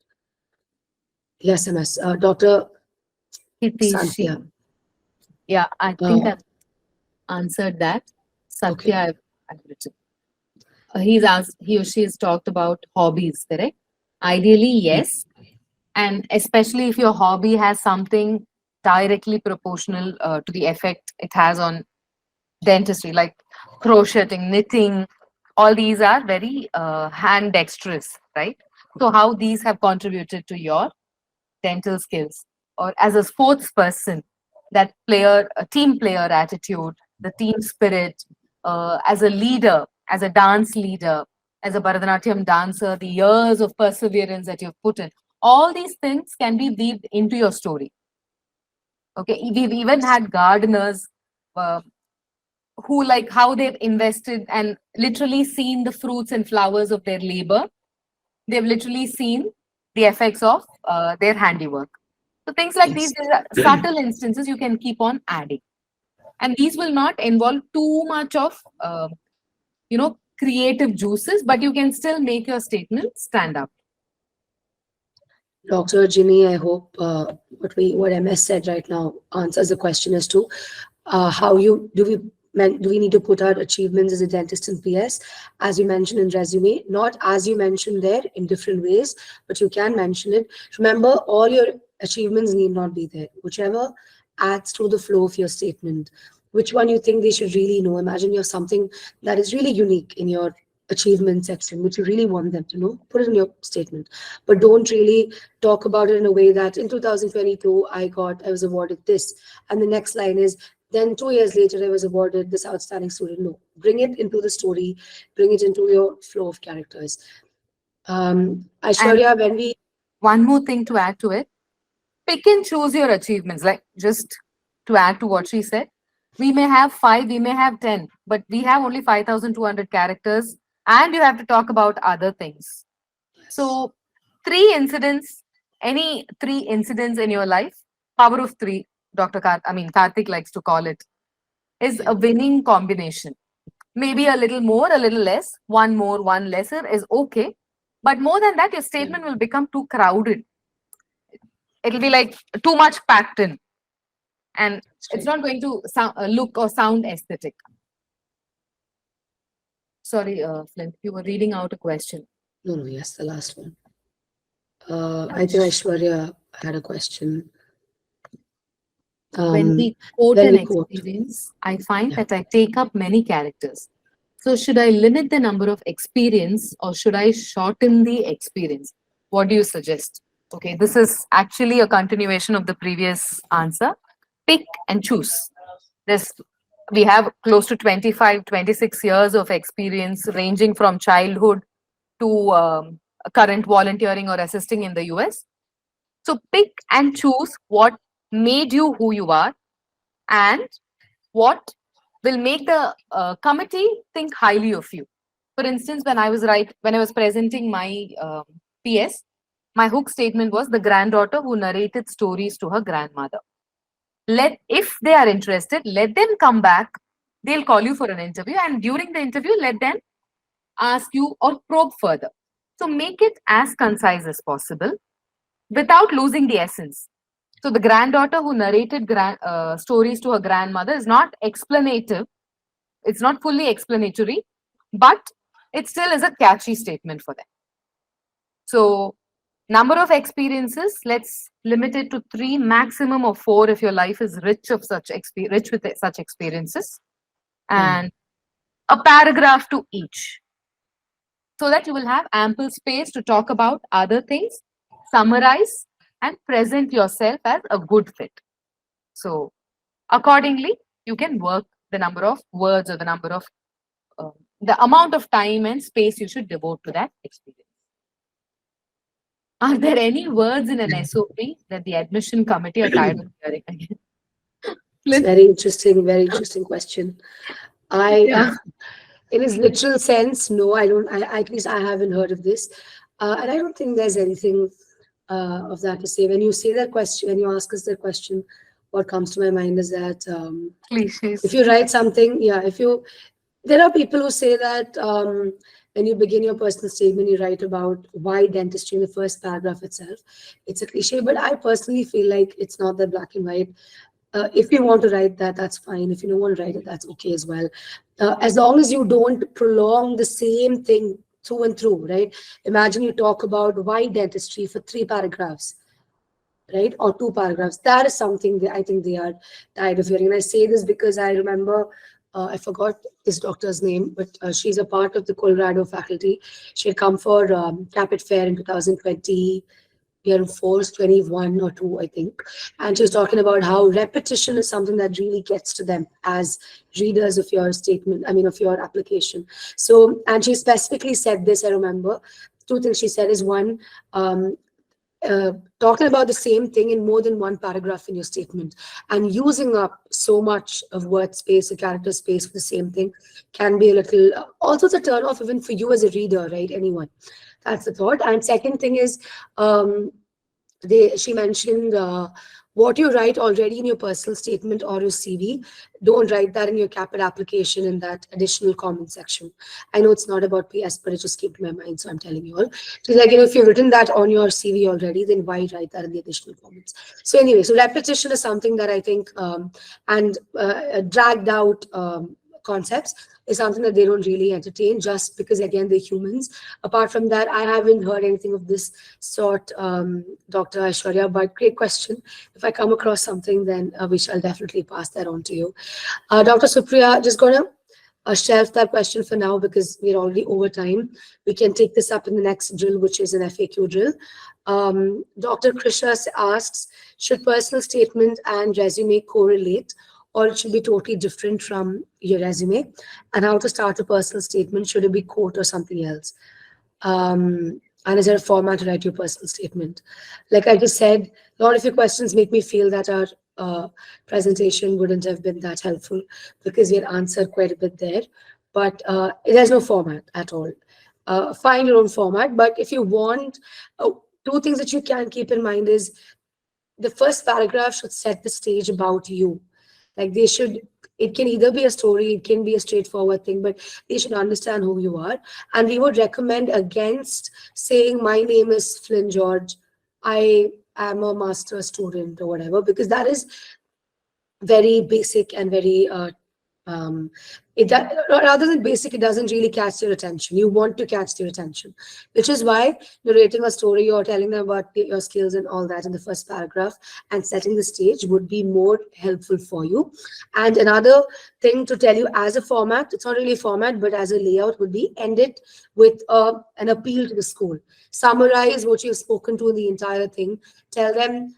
Yes, MS. Dr. Satya. Yeah, I think I've answered that. Satya, I've written. He or she has talked about hobbies, correct? Ideally, yes. And especially if your hobby has something directly proportional to the effect it has on dentistry, like crocheting, knitting, all these are very hand dexterous, right? So how these have contributed to your dental skills, or as a sports person, that a team player attitude, the team spirit, as a leader, as a dance leader, as a Bharatanatyam dancer, the years of perseverance that you've put in, all these things can be weaved into your story. Okay, we've even had gardeners who, like, how they've invested and literally seen the fruits and flowers of their labor. They've literally seen the effects of their handiwork. So things like these, there are subtle instances you can keep on adding. And these will not involve too much of, creative juices, but you can still make your statement stand up. Dr. Ginny, I hope what MS said right now answers the question as to how do we need to put our achievements as a dentist in PS, as you mentioned in resume, not as you mentioned there in different ways, but you can mention it. Remember, all your achievements need not be there. Whichever adds to the flow of your statement, which one you think they should really know. Imagine you have something that is really unique in your achievement section, which you really want them to know, put it in your statement. But don't really talk about it in a way that in 2022, I was awarded this. And the next line is, then 2 years later, I was awarded this outstanding student. No, bring it into the story, bring it into your flow of characters. Aishwarya, when we... One more thing to add to it. pick and choose your achievements. Like, just to add to what she said, we may have 5, we may have 10, but we have only 5,200 characters, and you have to talk about other things. So 3 incidents, any 3 incidents in your life, power of 3, Karthik likes to call it, is a winning combination. Maybe a little more, a little less, one more, one lesser is okay. But more than that, your statement will become too crowded. It'll be like too much packed in. And it's not going to look or sound aesthetic. Sorry, Flint, you were reading out a question. No, yes, the last one. I think Aishwarya had a question. When we quote an experience, I find that I take up many characters. So should I limit the number of experience or should I shorten the experience? What do you suggest? Okay, this is actually a continuation of the previous answer. Pick and choose. We have close to 25, 26 years of experience ranging from childhood to current volunteering or assisting in the US. So pick and choose what made you who you are and what will make the committee think highly of you. For instance, when I was presenting my PS, my hook statement was the granddaughter who narrated stories to her grandmother. If they are interested, let them come back. They'll call you for an interview, and during the interview, let them ask you or probe further. So make it as concise as possible without losing the essence. So the granddaughter who narrated stories to her grandmother is not explanative. It's not fully explanatory, but it still is a catchy statement for them. So number of experiences, let's limit it to 3, maximum of 4 if your life is rich with such experiences, and a paragraph to each, so that you will have ample space to talk about other things, summarize, and present yourself as a good fit. So accordingly, you can work the number of words or the number of the amount of time and space you should devote to that experience. Are there any words in an SOP that the admission committee are tired of hearing again? It's very interesting question. In its literal sense, no, I don't. At least I haven't heard of this, and I don't think there's anything of that to say. When you say that question, when you ask us that question, what comes to my mind is that cliches. If you write something, there are people who say that when you begin your personal statement, you write about why dentistry in the first paragraph itself. It's a cliche, but I personally feel like it's not that black and white. If you want to write that, that's fine. If you don't want to write it, that's okay as well. As long as you don't prolong the same thing through and through, right? Imagine you talk about why dentistry for 3 paragraphs, right? Or 2 paragraphs. That is something that I think they are tired of hearing. And I say this because I remember, I forgot this doctor's name, but she's a part of the Colorado faculty. She had come for CAAPID Fair in 2020. We are in force 21 or 2, I think. And she was talking about how repetition is something that really gets to them as readers of your statement, of your application. So, and she specifically said this, I remember. 2 things she said is, one, talking about the same thing in more than 1 paragraph in your statement and using up so much of word space or character space for the same thing can be a little, also it's a turn off even for you as a reader, right? Anyone. That's the thought. And second thing is, she mentioned what you write already in your personal statement or your CV, don't write that in your CAAPID application in that additional comment section. I know it's not about PS, but it just came to my mind, so I'm telling you all. So like, if you've written that on your CV already, then why write that in the additional comments? So anyway, so repetition is something that I think, and dragged out concepts is something that they don't really entertain, just because again they're humans. Apart from that, I haven't heard anything of this sort, Dr. Aishwarya, but great question. If I come across something, then we shall definitely pass that on to you. Dr. Supriya, just gonna shelf that question for now because we're already over time. We can take this up in the next drill, which is an FAQ drill. Dr. Krisha asks, should personal statement and resume correlate, or it should be totally different from your resume? And how to start a personal statement? Should it be quote or something else? And is there a format to write your personal statement? Like I just said, a lot of your questions make me feel that our presentation wouldn't have been that helpful because we had answered quite a bit there. But there's no format at all. Find your own format. But if you want, two things that you can keep in mind is the first paragraph should set the stage about you. Like they should, it can either be a story, it can be a straightforward thing, but they should understand who you are. And we would recommend against saying, my name is Flynn George, I am a master's student or whatever, because that is very basic and very rather than basic, it doesn't really catch your attention. You want to catch their attention, which is why narrating a story or telling them about your skills and all that in the first paragraph and setting the stage would be more helpful for you. And another thing to tell you as a format, it's not really a format, but as a layout would be end it with an appeal to the school. Summarize what you've spoken to in the entire thing. Tell them,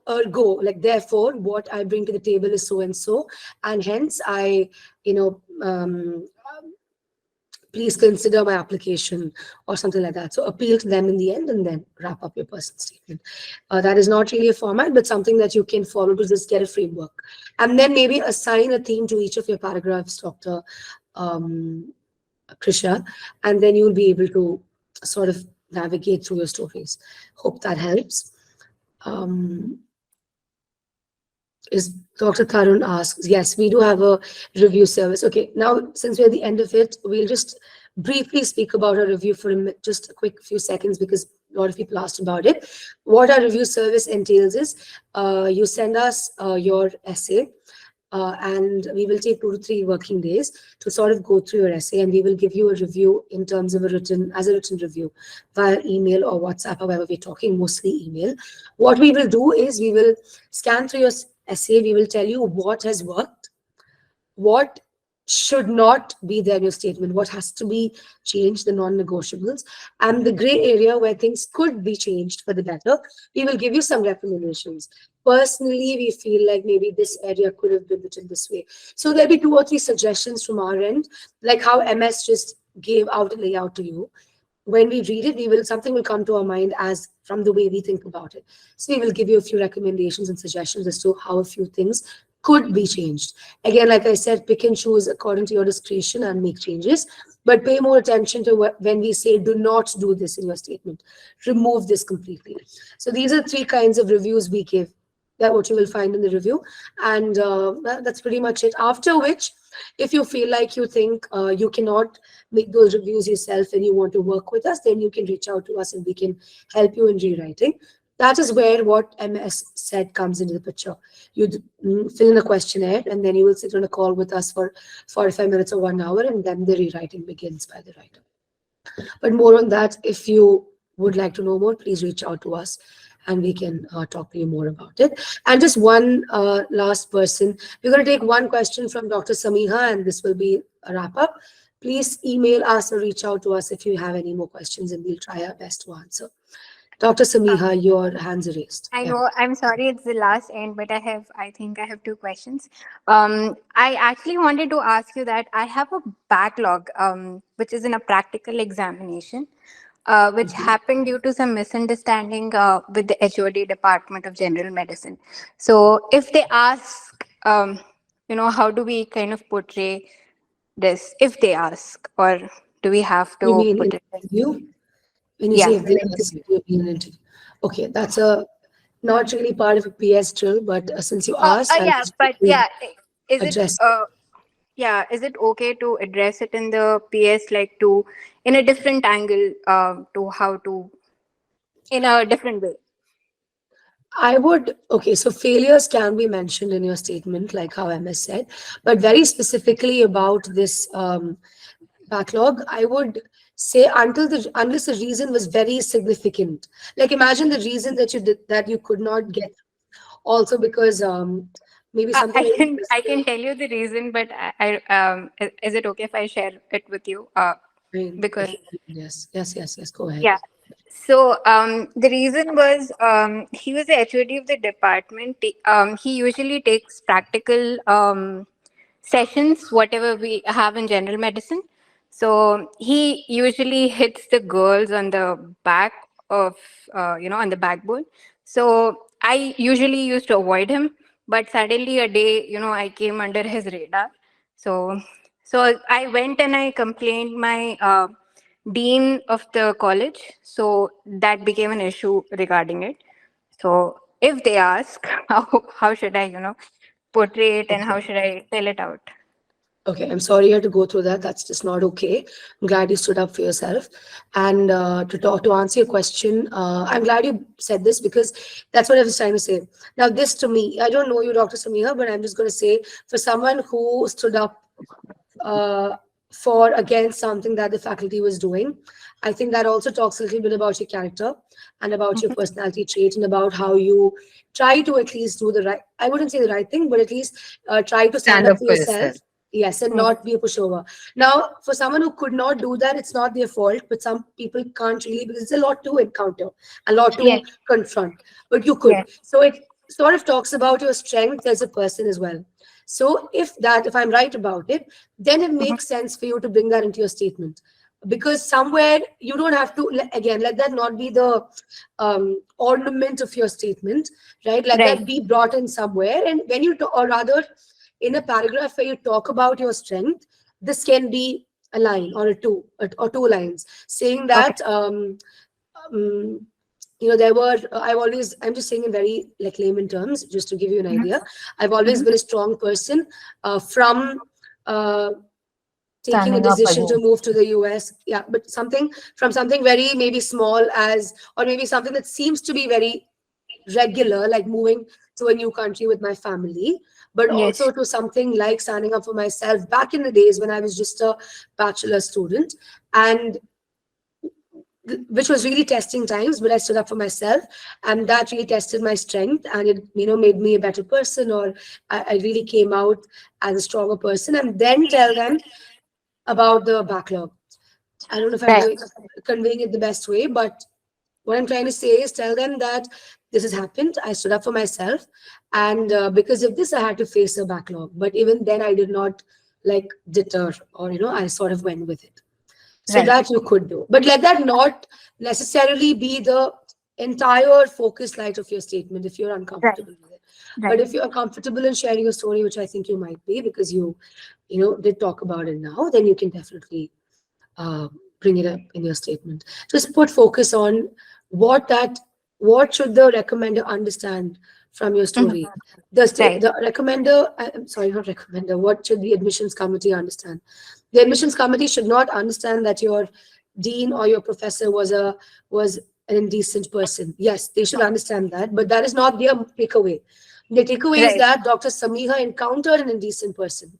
ergo, like therefore, what I bring to the table is so and so, and hence I, please consider my application or something like that. So appeal to them in the end and then wrap up your personal statement. That is not really a format, but something that you can follow to just get a framework. And then maybe assign a theme to each of your paragraphs, Dr. Krisha, and then you'll be able to sort of navigate through your stories. Hope that helps. Is Dr. Tarun asks, yes, we do have a review service. Okay, now since we're at the end of it, we'll just briefly speak about our review for just a quick few seconds because a lot of people asked about it. What our review service entails is you send us your essay and we will take 2 to 3 working days to sort of go through your essay, and we will give you a review in terms of a written review via email or WhatsApp, however we're talking, mostly email. What we will do is we will scan through your essay, we will tell you what has worked, what should not be there in your statement, what has to be changed, the non-negotiables, and the gray area where things could be changed for the better. We will give you some recommendations. Personally, we feel like maybe this area could have been written this way. So there'll be 2 or 3 suggestions from our end, like how MS just gave out a layout to you. When we read it, something will come to our mind as from the way we think about it. So we will give you a few recommendations and suggestions as to how a few things could be changed. Again, like I said, pick and choose according to your discretion and make changes, but pay more attention to when we say do not do this in your statement. Remove this completely. So these are 3 kinds of reviews we give. That's what you will find in the review. And that's pretty much it. After which, if you feel like you think you cannot make those reviews yourself and you want to work with us, then you can reach out to us and we can help you in rewriting. That is where what MS said comes into the picture. You fill in a questionnaire and then you will sit on a call with us for 45 minutes or 1 hour, and then the rewriting begins by the writer. But more on that, if you would like to know more, please reach out to us and we can talk to you more about it. And just one last person. We're going to take one question from Dr. Samiha, and this will be a wrap up. Please email us or reach out to us if you have any more questions, and we'll try our best to answer. Dr. Samiha, your hands are raised. I know, I'm sorry it's the last end, but I think I have 2 questions. I actually wanted to ask you that I have a backlog, which is in a practical examination, which happened due to some misunderstanding with the HOD Department of General Medicine. So if they ask, how do we kind of portray this if they ask, or do we have to You mean put it? interview? When you say if they ask you in an interview. Okay, that's not really part of a PS drill, but since you asked, I'll Yeah, just but quickly yeah, is address. is it okay to address it in the PS, like in a different angle, to how to, in a different way? Okay, so failures can be mentioned in your statement, like how MS said, but very specifically about this backlog, I would say unless the reason was very significant. Like imagine the reason that you could not get, also because maybe something I can tell you the reason, but is it okay if I share it with you? Because yes, go ahead. yeah. So the reason was he was the HOD of the department. He usually takes practical sessions, whatever we have in general medicine. So he usually hits the girls on the back of, on the backbone. So I usually used to avoid him, but suddenly a day, I came under his radar. So, so I went and I complained my dean of the college. So that became an issue regarding it. So if they ask, how should I, portray it and how Okay. should I tell it out? Okay, I'm sorry you had to go through that. That's just not okay. I'm glad you stood up for yourself. And to answer your question, I'm glad you said this because that's what I was trying to say. Now, this to me, I don't know you, Dr. Samiha, but I'm just going to say for someone who stood up uh, for against something that the faculty was doing, I think that also talks a little bit about your character and about your personality trait and about how you try to at least do the right, I wouldn't say the right thing, but at least try to stand Stand up up for for yourself. yourself. Yes, and Yes. not be a pushover. Now, for someone who could not do that, it's not their fault, but some people can't really because it's a lot to encounter, a lot to Yes. confront, but you could. Yes. So it sort of talks about your strength as a person as well. So if I'm right about it, then it Mhm. makes sense for you to bring that into your statement. Because somewhere you don't have to, again, let that not be the ornament of your statement, right? Let Right. that be brought in somewhere. And when you, or rather, in a paragraph where you talk about your strength, this can be a line or or two lines saying Okay. that um, there were I'm just saying in very like layman terms just to give you an Mhm. idea. I've always Mhm. been a strong person from uh, taking a Standing up decision to again. move to the US. Yeah, but something very maybe small as, or maybe something that seems to be very regular, like moving to a new country with my family, but Yes. also to something like standing up for myself back in the days when I was just a bachelor student, and which was really testing times, but I stood up for myself, and that really tested my strength, and it made me a better person, or I really came out as a stronger person, and then tell them about the backlog. I don't know if I'm Right. doing conveying it the best way, but what I'm trying to say is tell them that this has happened. I stood up for myself, and because of this, I had to face a backlog. But even then, I did not like deter, or I sort of went with it. So Right. that you could do, but let that not necessarily be the entire focus light of your statement if you're Right. uncomfortable with it. But Right. if you're comfortable in sharing your story, which I think you might be because you did talk about it now, then you can definitely uh, bring it up in your statement. Just put focus on what should the recommender understand from your Mhm. story. Right. The recommender, I'm sorry, not recommender. What should the admissions committee understand? The admissions committee should not understand that your dean or your professor was an indecent person. Yes, they should understand that, but that is not their takeaway. The takeaway is Right. that Dr. Samiha encountered an indecent person,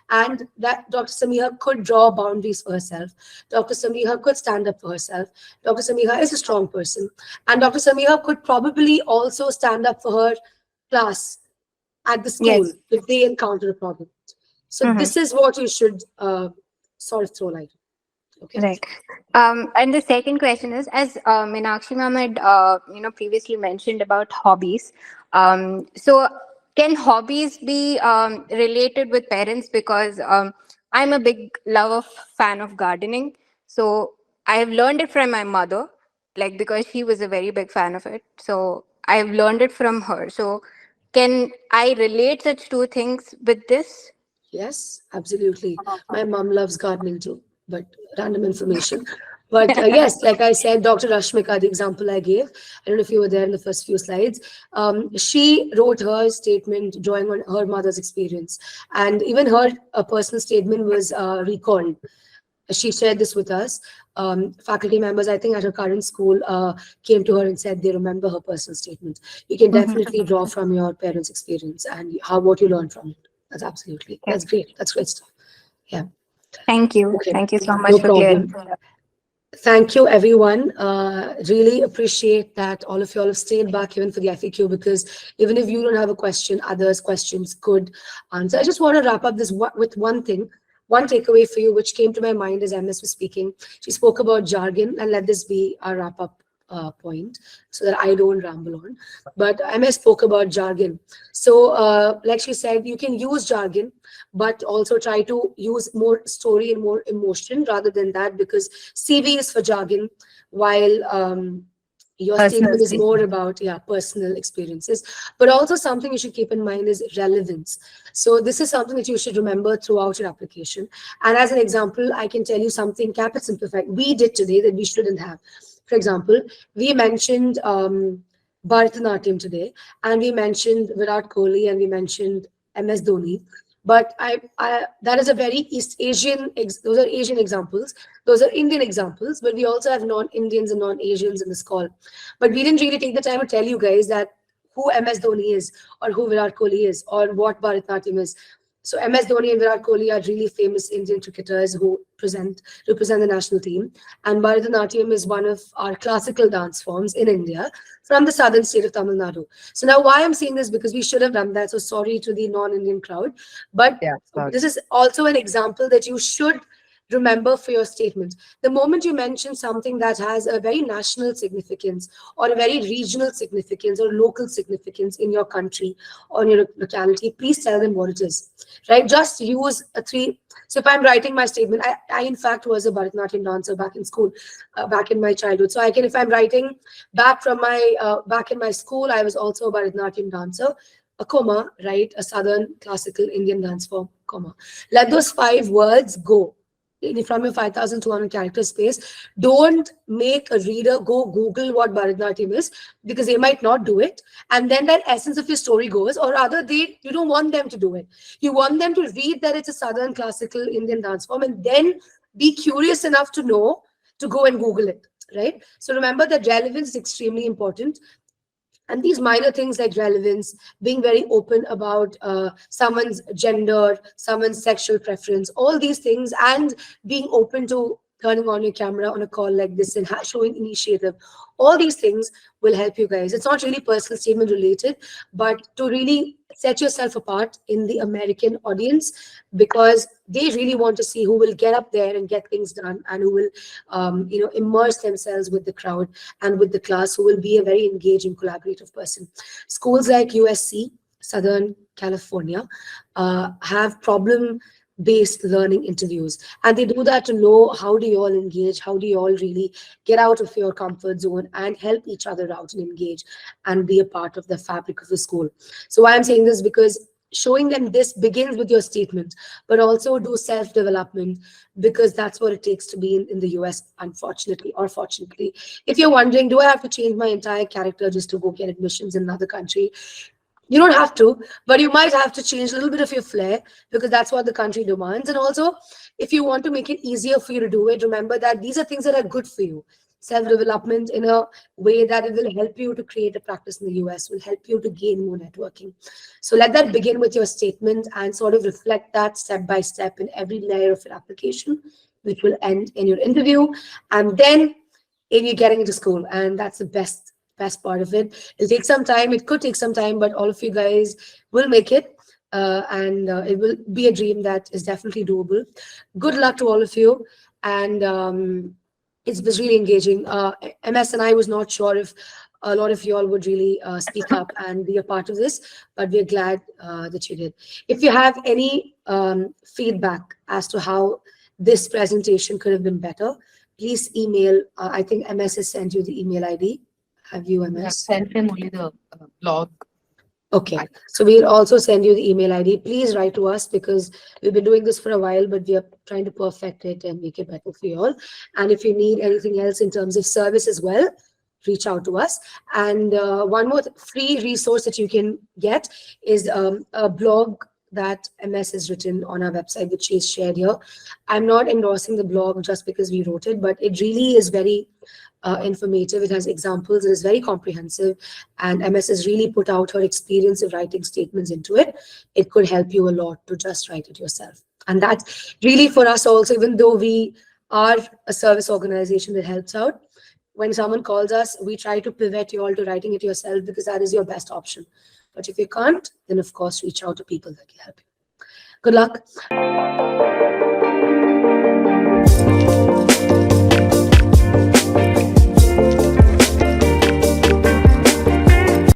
and that Dr. Samiha could draw boundaries for herself. Dr. Samiha could stand up for herself. Dr. Samiha is a strong person, and Dr. Samiha could probably also stand up for her class at the school Yes. if they encounter a problem. So Mhm. this is what you should sort of throw light on. Okay. Right. And the second question is, as Meenakshi ma'am had, previously mentioned about hobbies. So can hobbies be related with parents? Because I'm a big fan of gardening. So I have learned it from my mother, like because she was a very big fan of it. So I've learned it from her. So can I relate such two things with this? Yes, absolutely. My mom loves gardening too, but random information. But yes, like I said, Dr. Rashmika, the example I gave, I don't know if you were there in the first few slides. She wrote her statement drawing on her mother's experience. And even her personal statement was recalled. She shared this with us. Faculty members, I think at her current school, came to her and said they remember her personal statement. You can Mhm. definitely draw from your parents' experience and what you learn from it. Okay. That's great. That's great stuff. Yeah. Thank you. Okay. Thank you so much No for clearing. problem. Thank you, everyone. Really appreciate that all of you all have stayed back even for the FAQ, because even if you don't have a question, others' questions could answer. I just want to wrap up this with one thing, one takeaway for you, which came to my mind as MS was speaking. She spoke about jargon, and let this be our wrap up point so that I don't ramble on. But MS spoke about jargon. So like she said, you can use jargon, but also try to use more story and more emotion rather than that, because CV is for jargon, while your Personal statement is more statement. about personal experiences. But also something you should keep in mind is relevance. So this is something that you should remember throughout your application. And as an example, I can tell you something Caapid Simplified we did today that we shouldn't have. For example, we mentioned Bharatanatyam today, and we mentioned Virat Kohli, and we mentioned MS Dhoni. But that is a very East Asian, those are Asian examples. Those are Indian examples, but we also have non-Indians and non-Asians in this call. But we didn't really take the time to tell you guys that who MS Dhoni is, or who Virat Kohli is, or what Bharatanatyam is. So MS Dhoni and Virat Kohli are really famous Indian cricketers who represent the national team. And Bharatanatyam is one of our classical dance forms in India from the southern state of Tamil Nadu. So now why I'm saying this, because we should have done that. So sorry to the non-Indian crowd. But Yeah, sorry. this is also an example that you should remember for your statement. The moment you mention something that has a very national significance or a very regional significance or local significance in your country or in your locality, please tell them what it is, right? Just use a three. So if I'm writing my statement, I in fact was a Bharatanatyam dancer back in school, back in my childhood. So I can, if I'm writing back from my, back in my school, I was also a Bharatanatyam dancer, a comma, right? A Southern classical Indian dance form, comma. Let those 5 words go from your 5,200 character space. Don't make a reader go Google what Bharatanatyam is, because they might not do it. And then that essence of your story goes, or rather you don't want them to do it. You want them to read that it's a Southern classical Indian dance form and then be curious enough to know to go and Google it, right? So remember that relevance is extremely important. And these minor things like relevance, being very open about someone's gender, someone's sexual preference, all these things, and being open to turning on your camera on a call like this and showing initiative, all these things will help you guys. It's not really personal statement related, but to really set yourself apart in the American audience, because they really want to see who will get up there and get things done, and who will immerse themselves with the crowd and with the class, who will be a very engaging, collaborative person. Schools like USC, Southern California, have problem-based learning interviews, and they do that to know how do you all engage, how do you all really get out of your comfort zone and help each other out and engage and be a part of the fabric of the school. So why I'm saying this, because showing them this begins with your statement, but also do self-development, because that's what it takes to be in the US, unfortunately or fortunately. If you're wondering, do I have to change my entire character just to go get admissions in another country? You don't have to, but you might have to change a little bit of your flair, because that's what the country demands. And also, if you want to make it easier for you to do it, remember that these are things that are good for you. Self-development in a way that it will help you to create a practice in the US, will help you to gain more networking. So let that begin with your statement and sort of reflect that step by step in every layer of your application, which will end in your interview and then in you getting into school. And that's the best part of it. It'll take some time. It could take some time, but all of you guys will make it. And it will be a dream that is definitely doable. Good luck to all of you. And it was really engaging. MS and I was not sure if a lot of you all would really speak up and be a part of this, but we're glad that you did. If you have any feedback as to how this presentation could have been better, please email. I think MS has sent you the email ID. Have you, MS? I sent him only the blog. Okay, so we'll also send you the email ID. Please write to us, because we've been doing this for a while, but we are trying to perfect it and make it better for you all. And if you need anything else in terms of service as well, reach out to us. And one more free resource that you can get is a blog that MS has written on our website, which is shared here. I'm not endorsing the blog just because we wrote it, but it really is very informative. It has examples. It is very comprehensive, and MS has really put out her experience of writing statements into it. It could help you a lot to just write it yourself. And that's really for us also, even though we are a service organization that helps out, when someone calls us, we try to pivot you all to writing it yourself, because that is your best option. But if you can't, then of course reach out to people that can help you. Good luck.